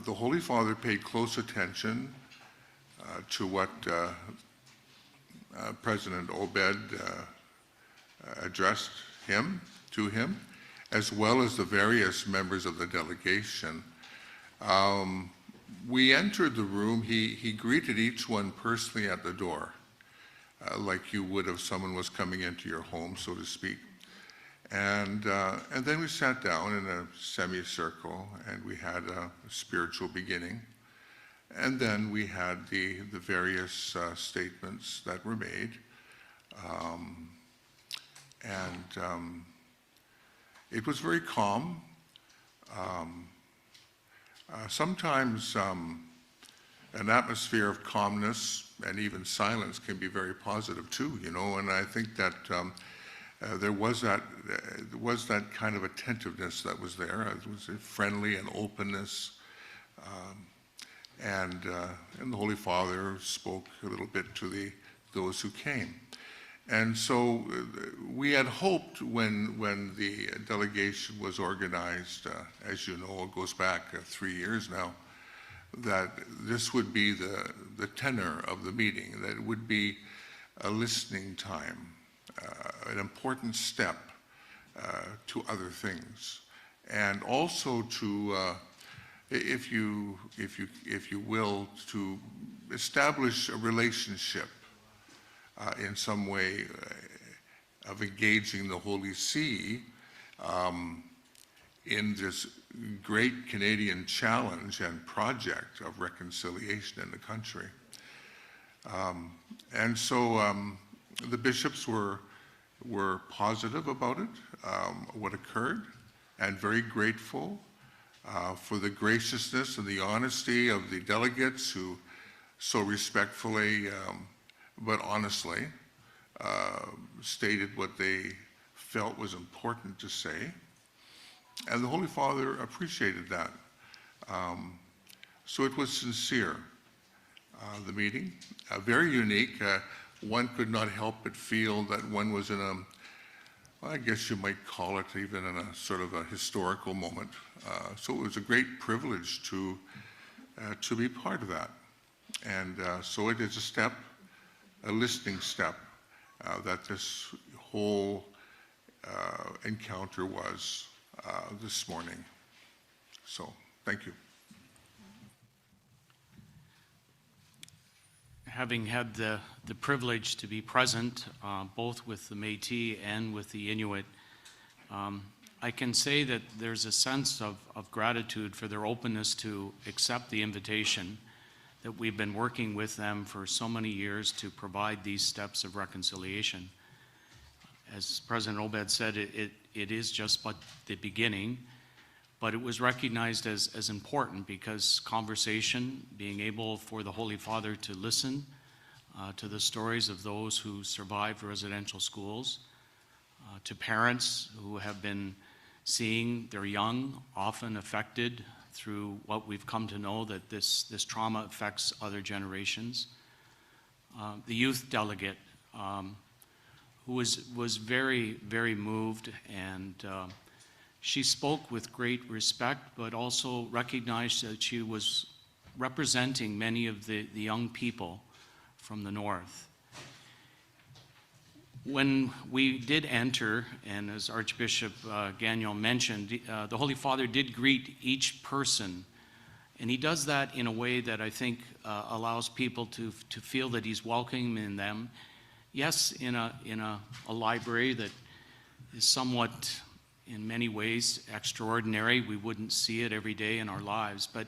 the Holy Father paid close attention to what President Obed addressed to him, as well as the various members of the delegation. We entered the room, he greeted each one personally at the door, like you would if someone was coming into your home, so to speak. And then we sat down in a semicircle and we had a spiritual beginning. And then we had the various statements that were made. It was very calm. Sometimes an atmosphere of calmness and even silence can be very positive too, you know, and I think that there was that kind of attentiveness that was there. It was a friendly and openness, and the Holy Father spoke a little bit to those who came. And so we had hoped when the delegation was organized, as you know, it goes back 3 years now, that this would be the tenor of the meeting, that it would be a listening time, an important step to other things, and also to, if you will, to establish a relationship in some way of engaging the Holy See in this great Canadian challenge and project of reconciliation in the country. And so the bishops were positive about it, what occurred, and very grateful for the graciousness and the honesty of the delegates who so respectfully but honestly stated what they felt was important to say. And the Holy Father appreciated that. So it was sincere, the meeting, very unique. One could not help but feel that one was in well, I guess you might call it even in a sort of a historical moment. So it was a great privilege to be part of that. And so it is a listening step that this whole encounter was this morning. So, thank you. Having had the privilege to be present, both with the Métis and with the Inuit, I can say that there's a sense of gratitude for their openness to accept the invitation, that we've been working with them for so many years to provide these steps of reconciliation. As President Obed said, it is just but the beginning, but it was recognized as important because conversation, being able for the Holy Father to listen to the stories of those who survived residential schools, to parents who have been seeing their young often affected through what we've come to know that this trauma affects other generations. The youth delegate, who was very, very moved, and she spoke with great respect, but also recognized that she was representing many of the young people from the North. When we did enter, and as Archbishop Gagnon mentioned, the Holy Father did greet each person, and he does that in a way that I think allows people to feel that he's welcoming them. Yes, in a library that is somewhat, in many ways, extraordinary. We wouldn't see it every day in our lives, but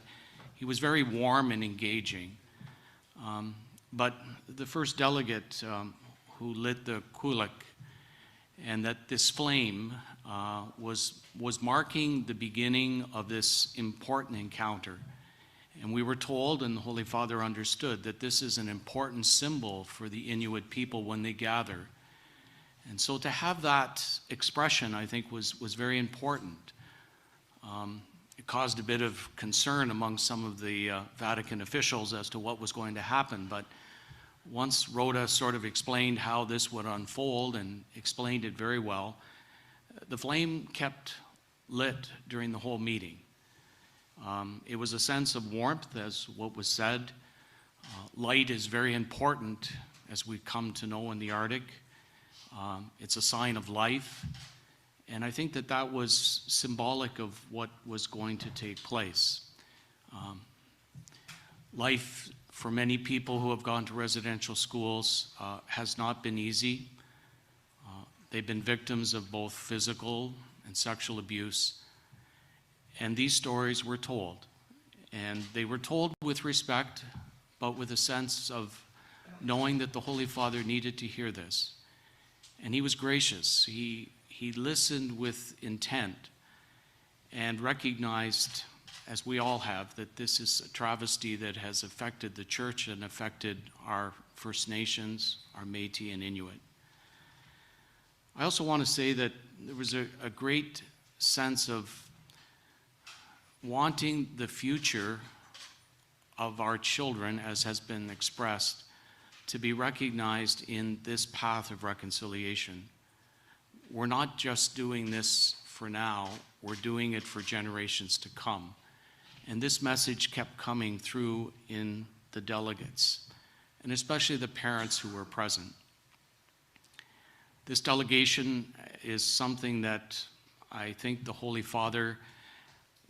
he was very warm and engaging. But the first delegate who lit the kulak, and that this flame was marking the beginning of this important encounter. And we were told, and the Holy Father understood, that this is an important symbol for the Inuit people when they gather. And so to have that expression, I think, was very important. It caused a bit of concern among some of the Vatican officials as to what was going to happen, but once Rhoda sort of explained how this would unfold and explained it very well, the flame kept lit during the whole meeting. It was a sense of warmth, as what was said. Light is very important, as we come to know in the Arctic. It's a sign of life. And I think that that was symbolic of what was going to take place. Life for many people who have gone to residential schools has not been easy. They've been victims of both physical and sexual abuse. And these stories were told. And they were told with respect, but with a sense of knowing that the Holy Father needed to hear this. And he was gracious. He listened with intent and recognized, as we all have, that this is a travesty that has affected the church and affected our First Nations, our Métis and Inuit. I also want to say that there was a great sense of wanting the future of our children, as has been expressed, to be recognized in this path of reconciliation. We're not just doing this for now, we're doing it for generations to come. And this message kept coming through in the delegates, and especially the parents who were present. This delegation is something that I think the Holy Father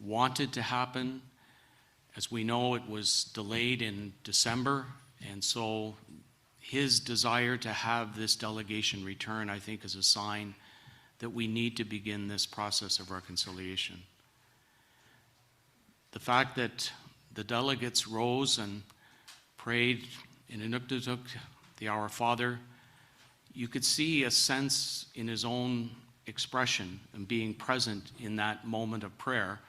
wanted to happen. As we know, it was delayed in December, and so his desire to have this delegation return, I think, is a sign that we need to begin this process of reconciliation. The fact that the delegates rose and prayed in Inuktitut, the Our Father, you could see a sense in his own expression and being present in that moment of prayer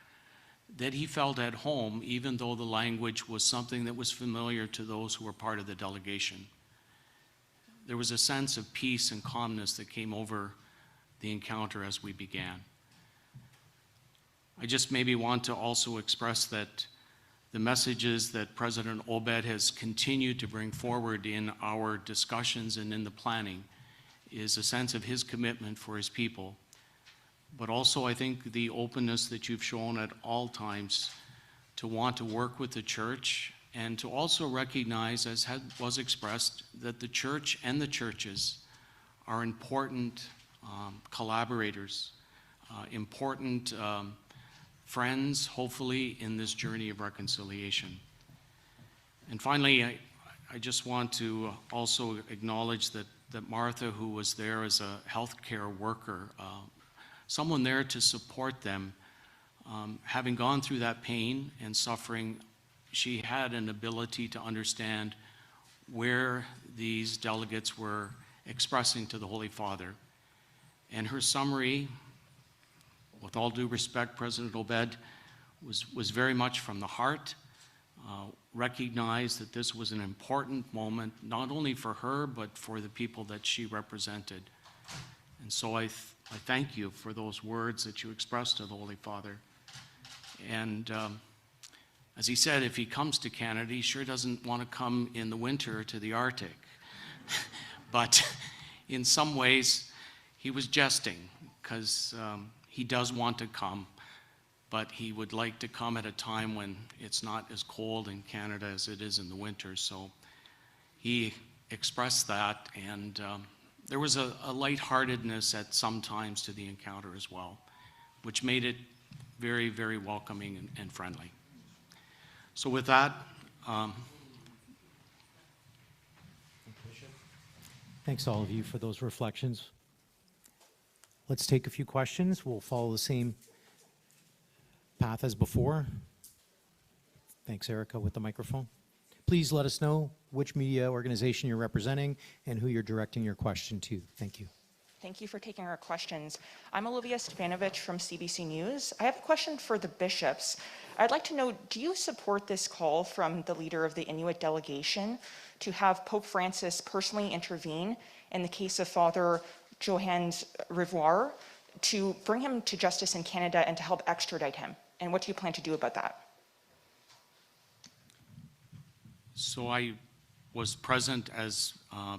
that he felt at home, even though the language was something that was familiar to those who were part of the delegation. There was a sense of peace and calmness that came over the encounter as we began. I just maybe want to also express that the messages that President Obed has continued to bring forward in our discussions and in the planning is a sense of his commitment for his people, but also I think the openness that you've shown at all times to want to work with the church and to also recognize, as was expressed, that the church and the churches are important collaborators, important friends, hopefully, in this journey of reconciliation. And finally, I just want to also acknowledge that Martha, who was there as a healthcare worker, someone there to support them, having gone through that pain and suffering, she had an ability to understand where these delegates were expressing to the Holy Father. And her summary, with all due respect, President Obed, was very much from the heart, recognized that this was an important moment, not only for her, but for the people that she represented. And so I thank you for those words that you expressed to the Holy Father. And as he said, if he comes to Canada, he sure doesn't want to come in the winter to the Arctic. But in some ways, he was jesting, because he does want to come, but he would like to come at a time when it's not as cold in Canada as it is in the winter. So he expressed that, and there was a lightheartedness at some times to the encounter as well, which made it very, very welcoming and friendly. So with that, thanks all of you for those reflections. Let's take a few questions. We'll follow the same path as before. Thanks, Erica, with the microphone. Please let us know which media organization you're representing and who you're directing your question to. Thank you. Thank you for taking our questions. I'm Olivia Stefanovich from CBC News. I have a question for the bishops. I'd like to know, do you support this call from the leader of the Inuit delegation to have Pope Francis personally intervene in the case of Father Johannes Rivoire to bring him to justice in Canada and to help extradite him? And what do you plan to do about that? So I was present as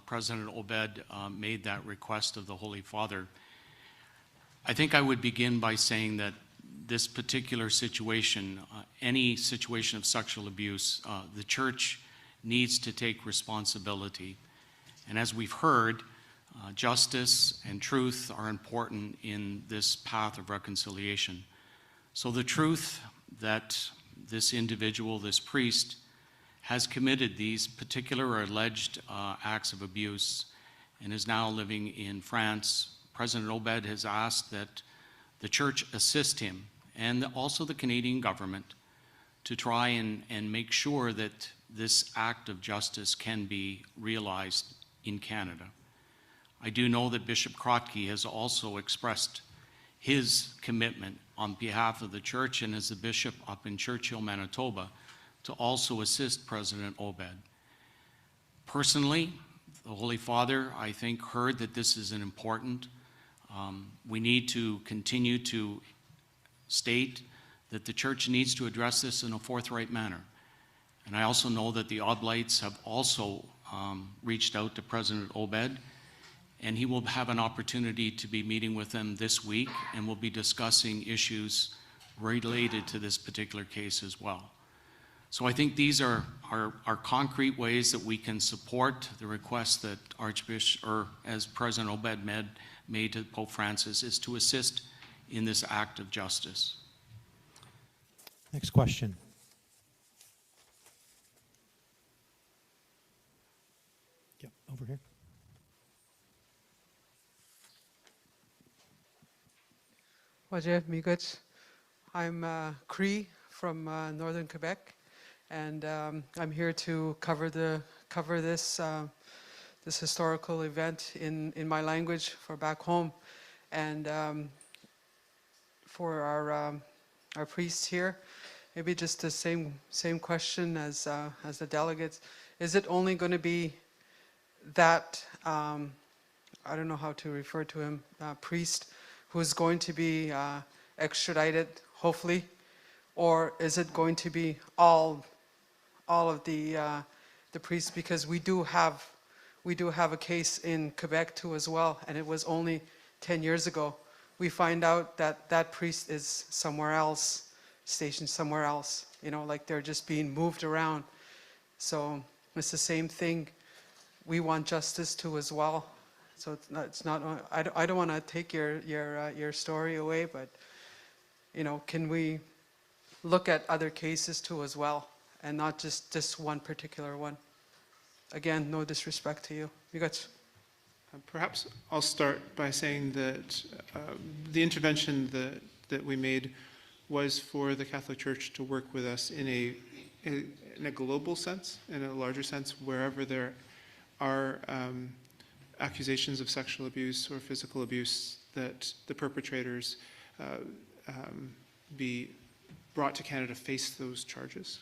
President Obed made that request of the Holy Father. I think I would begin by saying that this particular situation, any situation of sexual abuse, the Church needs to take responsibility. And as we've heard, justice and truth are important in this path of reconciliation. So the truth that this individual, this priest, has committed these particular or alleged acts of abuse and is now living in France, President Obed has asked that the Church assist him and also the Canadian government to try and make sure that this act of justice can be realized in Canada. I do know that Bishop Krotke has also expressed his commitment on behalf of the Church and as the bishop up in Churchill, Manitoba, to also assist President Obed. Personally, the Holy Father, I think, heard that this is an important. We need to continue to state that the Church needs to address this in a forthright manner. And I also know that the Oblates have also reached out to President Obed, and he will have an opportunity to be meeting with them this week, and will be discussing issues related to this particular case as well. So I think these are concrete ways that we can support the request that Archbishop, or as President Obed made to Pope Francis, is to assist in this act of justice. Next question. Yep, over here. Wajeh Miigwech. I'm Cree from northern Quebec, and I'm here to cover this this historical event in my language for back home, and for our priests here. Maybe just the same question as the delegates. Is it only going to be that I don't know how to refer to him, priest, who is going to be extradited, hopefully, or is it going to be all of the priests? Because we do have a case in Quebec too as well, and it was only 10 years ago. We find out that that priest is somewhere else, stationed somewhere else. You know, like they're just being moved around. So it's the same thing. We want justice too as well. So it's not. I don't want to take your story away, but you know, can we look at other cases too as well, and not just this one particular one? Again, no disrespect to you. You got. Perhaps I'll start by saying that the intervention that we made was for the Catholic Church to work with us in a global sense, in a larger sense, wherever there are accusations of sexual abuse or physical abuse, that the perpetrators be brought to Canada to face those charges.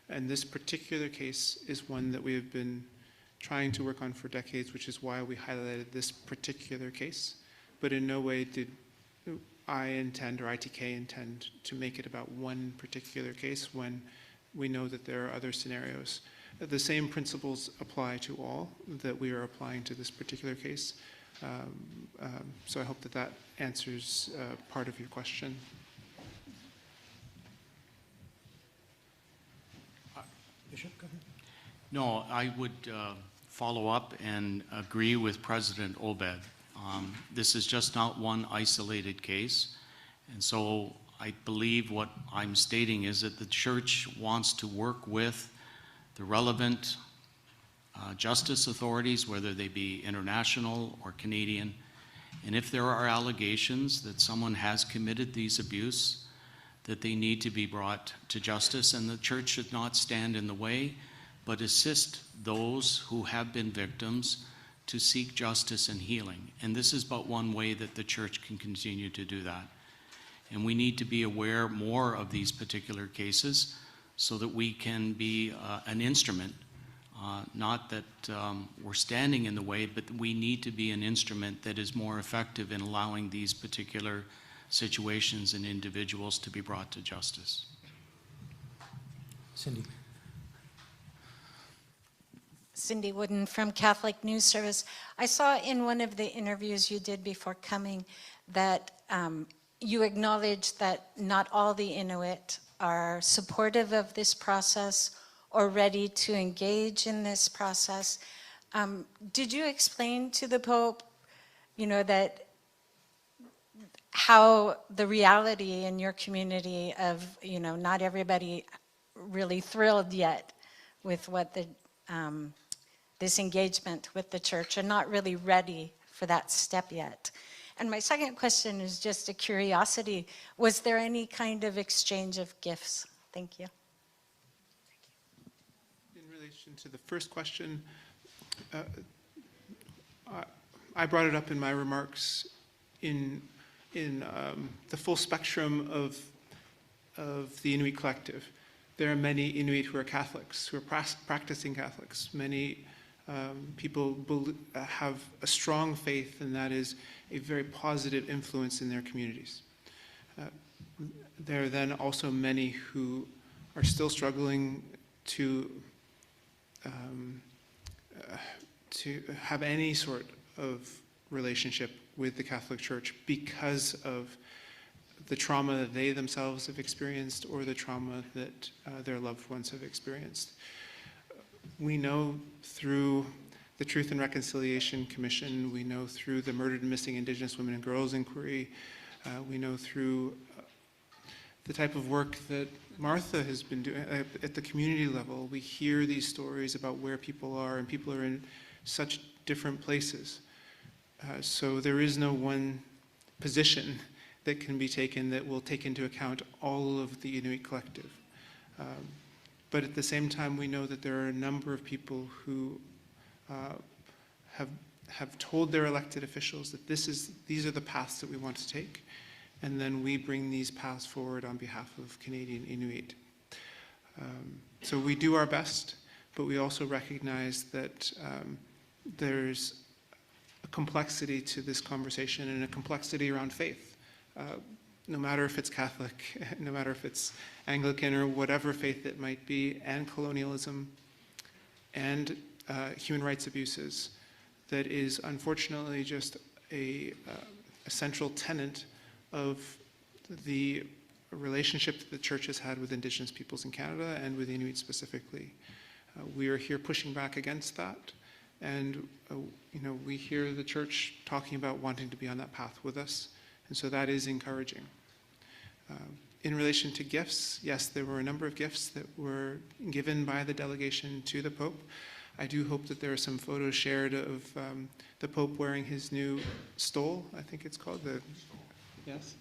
And this particular case is one that we have been trying to work on for decades, which is why we highlighted this particular case. But in no way did I intend, or ITK intend, to make it about one particular case when we know that there are other scenarios. The same principles apply to all that we are applying to this particular case. So I hope that answers part of your question. Bishop, go ahead. No, I would follow up and agree with President Obed. This is just not one isolated case. And so I believe what I'm stating is that the Church wants to work with the relevant justice authorities, whether they be international or Canadian. And if there are allegations that someone has committed these abuse, that they need to be brought to justice, and the Church should not stand in the way, but assist those who have been victims to seek justice and healing. And this is but one way that the church can continue to do that. And we need to be aware more of these particular cases so that we can be an instrument, not that we're standing in the way, but we need to be an instrument that is more effective in allowing these particular situations and individuals to be brought to justice. Cindy. Cindy Wooden from Catholic News Service. I saw in one of the interviews you did before coming that you acknowledged that not all the Inuit are supportive of this process or ready to engage in this process. Did you explain to the Pope, that how the reality in your community of, not everybody really thrilled yet with what the this engagement with the church and not really ready for that step yet? And my second question is just a curiosity. Was there any kind of exchange of gifts? Thank you. In relation to the first question, I brought it up in my remarks in the full spectrum of the Inuit collective. There are many Inuit who are Catholics, who are practicing Catholics. Many people have a strong faith, and that is a very positive influence in their communities. There are then also many who are still struggling to have any sort of relationship with the Catholic Church because of the trauma that they themselves have experienced or the trauma that their loved ones have experienced. We know through the Truth and Reconciliation Commission, we know through the Murdered and Missing Indigenous Women and Girls Inquiry, we know through the type of work that Martha has been doing at the community level. We hear these stories about where people are, and people are in such different places. So there is no one position that can be taken that will take into account all of the Inuit collective. But at the same time, we know that there are a number of people who have told their elected officials that these are the paths that we want to take, and then we bring these paths forward on behalf of Canadian Inuit. So we do our best, but we also recognize that there's a complexity to this conversation and a complexity around faith. No matter if it's Catholic, no matter if it's Anglican or whatever faith it might be, and colonialism and human rights abuses, that is unfortunately just a central tenet of the relationship that the church has had with Indigenous peoples in Canada and with Inuit specifically. We are here pushing back against that, and we hear the church talking about wanting to be on that path with us, and so that is encouraging. In relation to gifts, yes, there were a number of gifts that were given by the delegation to the Pope. I do hope that there are some photos shared of the Pope wearing his new stole, I think it's called, yes,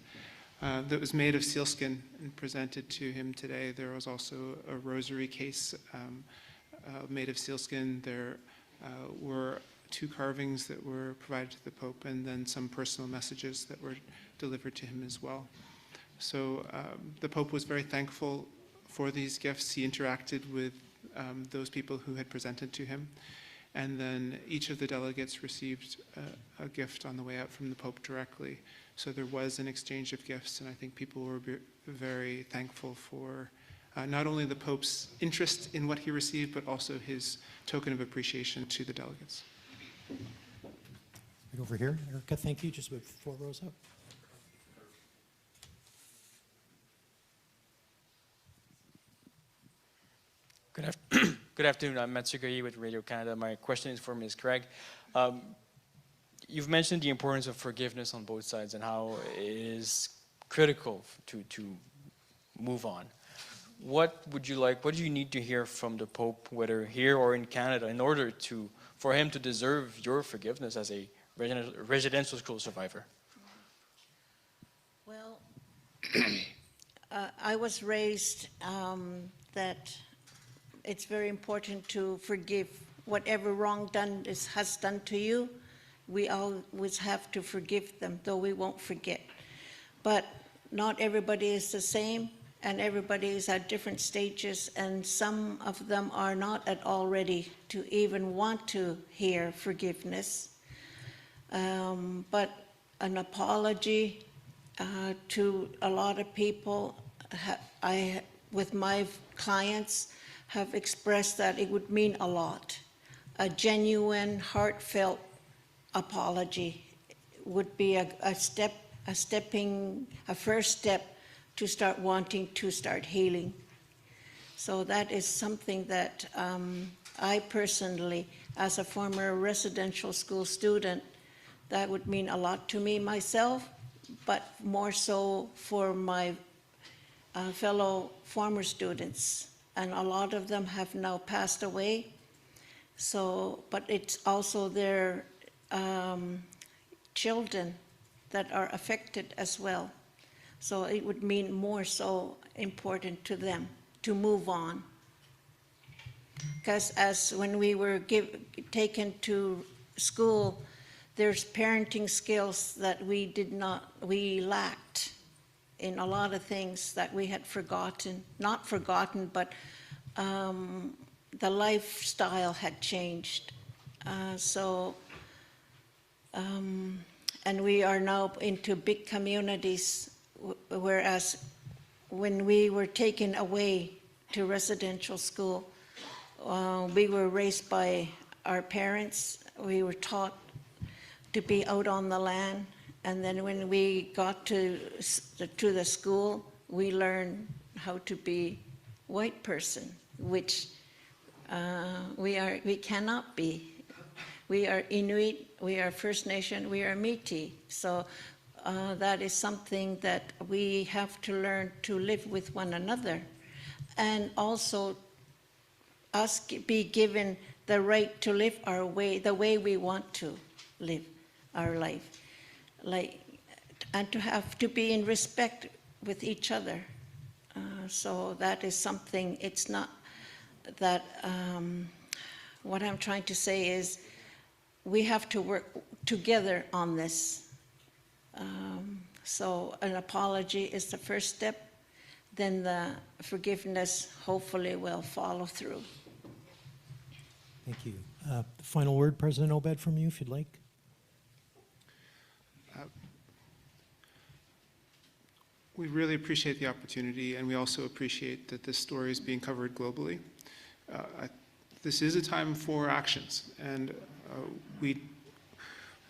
that was made of sealskin and presented to him today. There was also a rosary case made of sealskin. There were 2 carvings that were provided to the Pope, and then some personal messages that were delivered to him as well. So the Pope was very thankful for these gifts. He interacted with those people who had presented to him, and then each of the delegates received a gift on the way out from the Pope directly. So there was an exchange of gifts, and I think people were very thankful for not only the Pope's interest in what he received, but also his token of appreciation to the delegates. Right over here, Erica, thank you. Just about 4 rows up. Good afternoon. I'm Matsugayi with Radio Canada. My question is for Ms. Craig. You've mentioned the importance of forgiveness on both sides and how it is critical to move on. What do you need to hear from the Pope, whether here or in Canada, in order for him to deserve your forgiveness as a residential school survivor? Well, I was raised that it's very important to forgive whatever wrong has done to you, we always have to forgive them, though we won't forget. But not everybody is the same, and everybody is at different stages, and some of them are not at all ready to even want to hear forgiveness. But an apology to a lot of people, with my clients, have expressed that it would mean a lot. A genuine, heartfelt apology would be a first step to start wanting to start healing. So that is something that I personally, as a former residential school student, that would mean a lot to me myself, but more so for my fellow former students. And a lot of them have now passed away. So, but it's also their children that are affected as well. So it would mean more so important to them to move on. Because as when we were taken to school, there's parenting skills that we lacked in a lot of things that we had forgotten, not forgotten, but the lifestyle had changed. And we are now into big communities, whereas when we were taken away to residential school, we were raised by our parents. We were taught to be out on the land, and then when we got to the school, we learned how to be white person, which we cannot be. We are Inuit, we are First Nation, we are Métis. So that is something that we have to learn to live with one another, and also us be given the right to live our way, the way we want to live our life, and to have to be in respect with each other. So that is something. It's not that. What I'm trying to say is, we have to work together on this. So an apology is the first step. Then the forgiveness hopefully will follow through. Thank you. Final word, President Obed, from you, if you'd like. We really appreciate the opportunity, and we also appreciate that this story is being covered globally. This is a time for actions, and we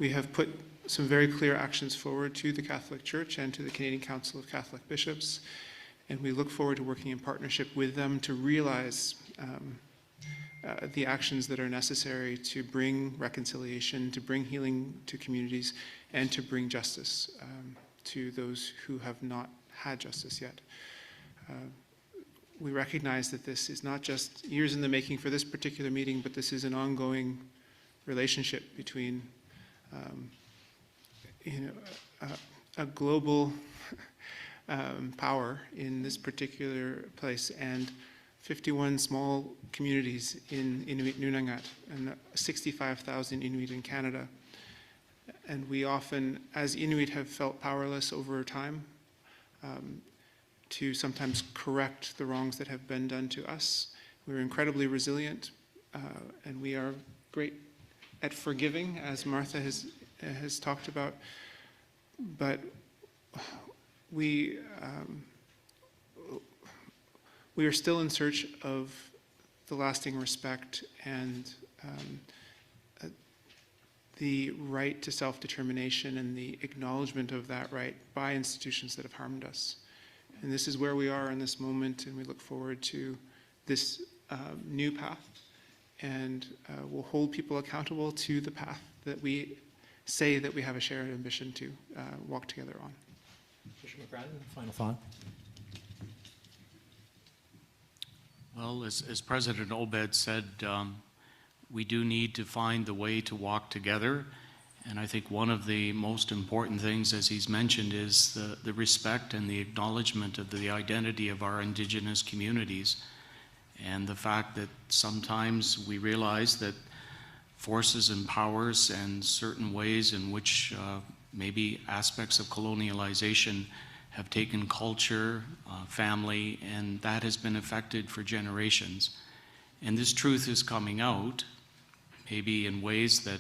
have put some very clear actions forward to the Catholic Church and to the Canadian Council of Catholic Bishops, and we look forward to working in partnership with them to realize the actions that are necessary to bring reconciliation, to bring healing to communities, and to bring justice to those who have not had justice yet. We recognize that this is not just years in the making for this particular meeting, but this is an ongoing relationship between a global power in this particular place and 51 small communities in Inuit Nunangat and 65,000 Inuit in Canada. And we often, as Inuit, have felt powerless over time to sometimes correct the wrongs that have been done to us. We're incredibly resilient, and we are great at forgiving, as Martha has talked about. But we are still in search of the lasting respect and the right to self-determination and the acknowledgement of that right by institutions that have harmed us. And this is where we are in this moment, and we look forward to this new path, and we'll hold people accountable to the path that we say that we have a shared ambition to walk together on. Bishop McGrattan, final thought. Well, as President Obed said, we do need to find the way to walk together. And I think one of the most important things, as he's mentioned, is the respect and the acknowledgement of the identity of our Indigenous communities. and the fact that sometimes we realize that forces and powers and certain ways in which maybe aspects of colonialization have taken culture, family, and that has been affected for generations. And this truth is coming out, maybe in ways that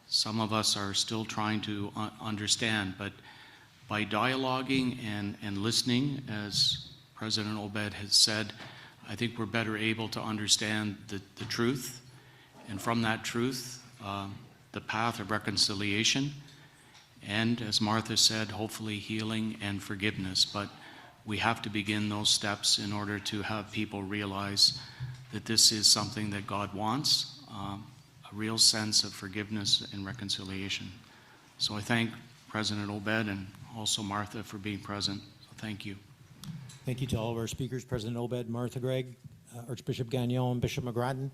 some of us are still trying to understand, but by dialoguing and listening, as President Obed has said, I think we're better able to understand the truth, and from that truth, the path of reconciliation, and as Martha said, hopefully healing and forgiveness. But we have to begin those steps in order to have people realize that this is something that God wants, a real sense of forgiveness and reconciliation. So I thank President Obed and also Martha for being present. So thank you. Thank you to all of our speakers, President Obed, Martha Gregg, Archbishop Gagnon, and Bishop McGrattan.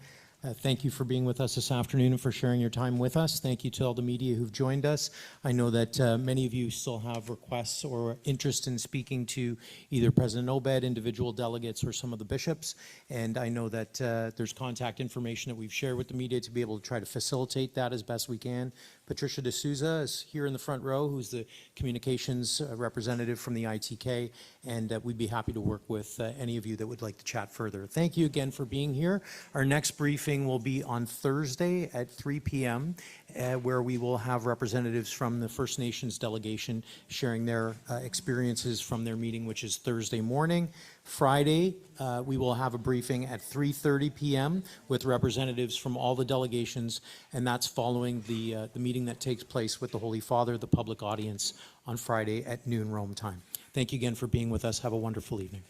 Thank you for being with us this afternoon and for sharing your time with us. Thank you to all the media who've joined us. I know that many of you still have requests or interest in speaking to either President Obed, individual delegates, or some of the bishops. And I know that there's contact information that we've shared with the media to be able to try to facilitate that as best we can. Patricia D'Souza is here in the front row, who's the communications representative from the ITK, and we'd be happy to work with any of you that would like to chat further. Thank you again for being here. Our next briefing will be on Thursday at 3 p.m., where we will have representatives from the First Nations delegation sharing their experiences from their meeting, which is Thursday morning. Friday, we will have a briefing at 3:30 p.m. with representatives from all the delegations, and that's following the meeting that takes place with the Holy Father, the public audience, on Friday at noon Rome time. Thank you again for being with us. Have a wonderful evening.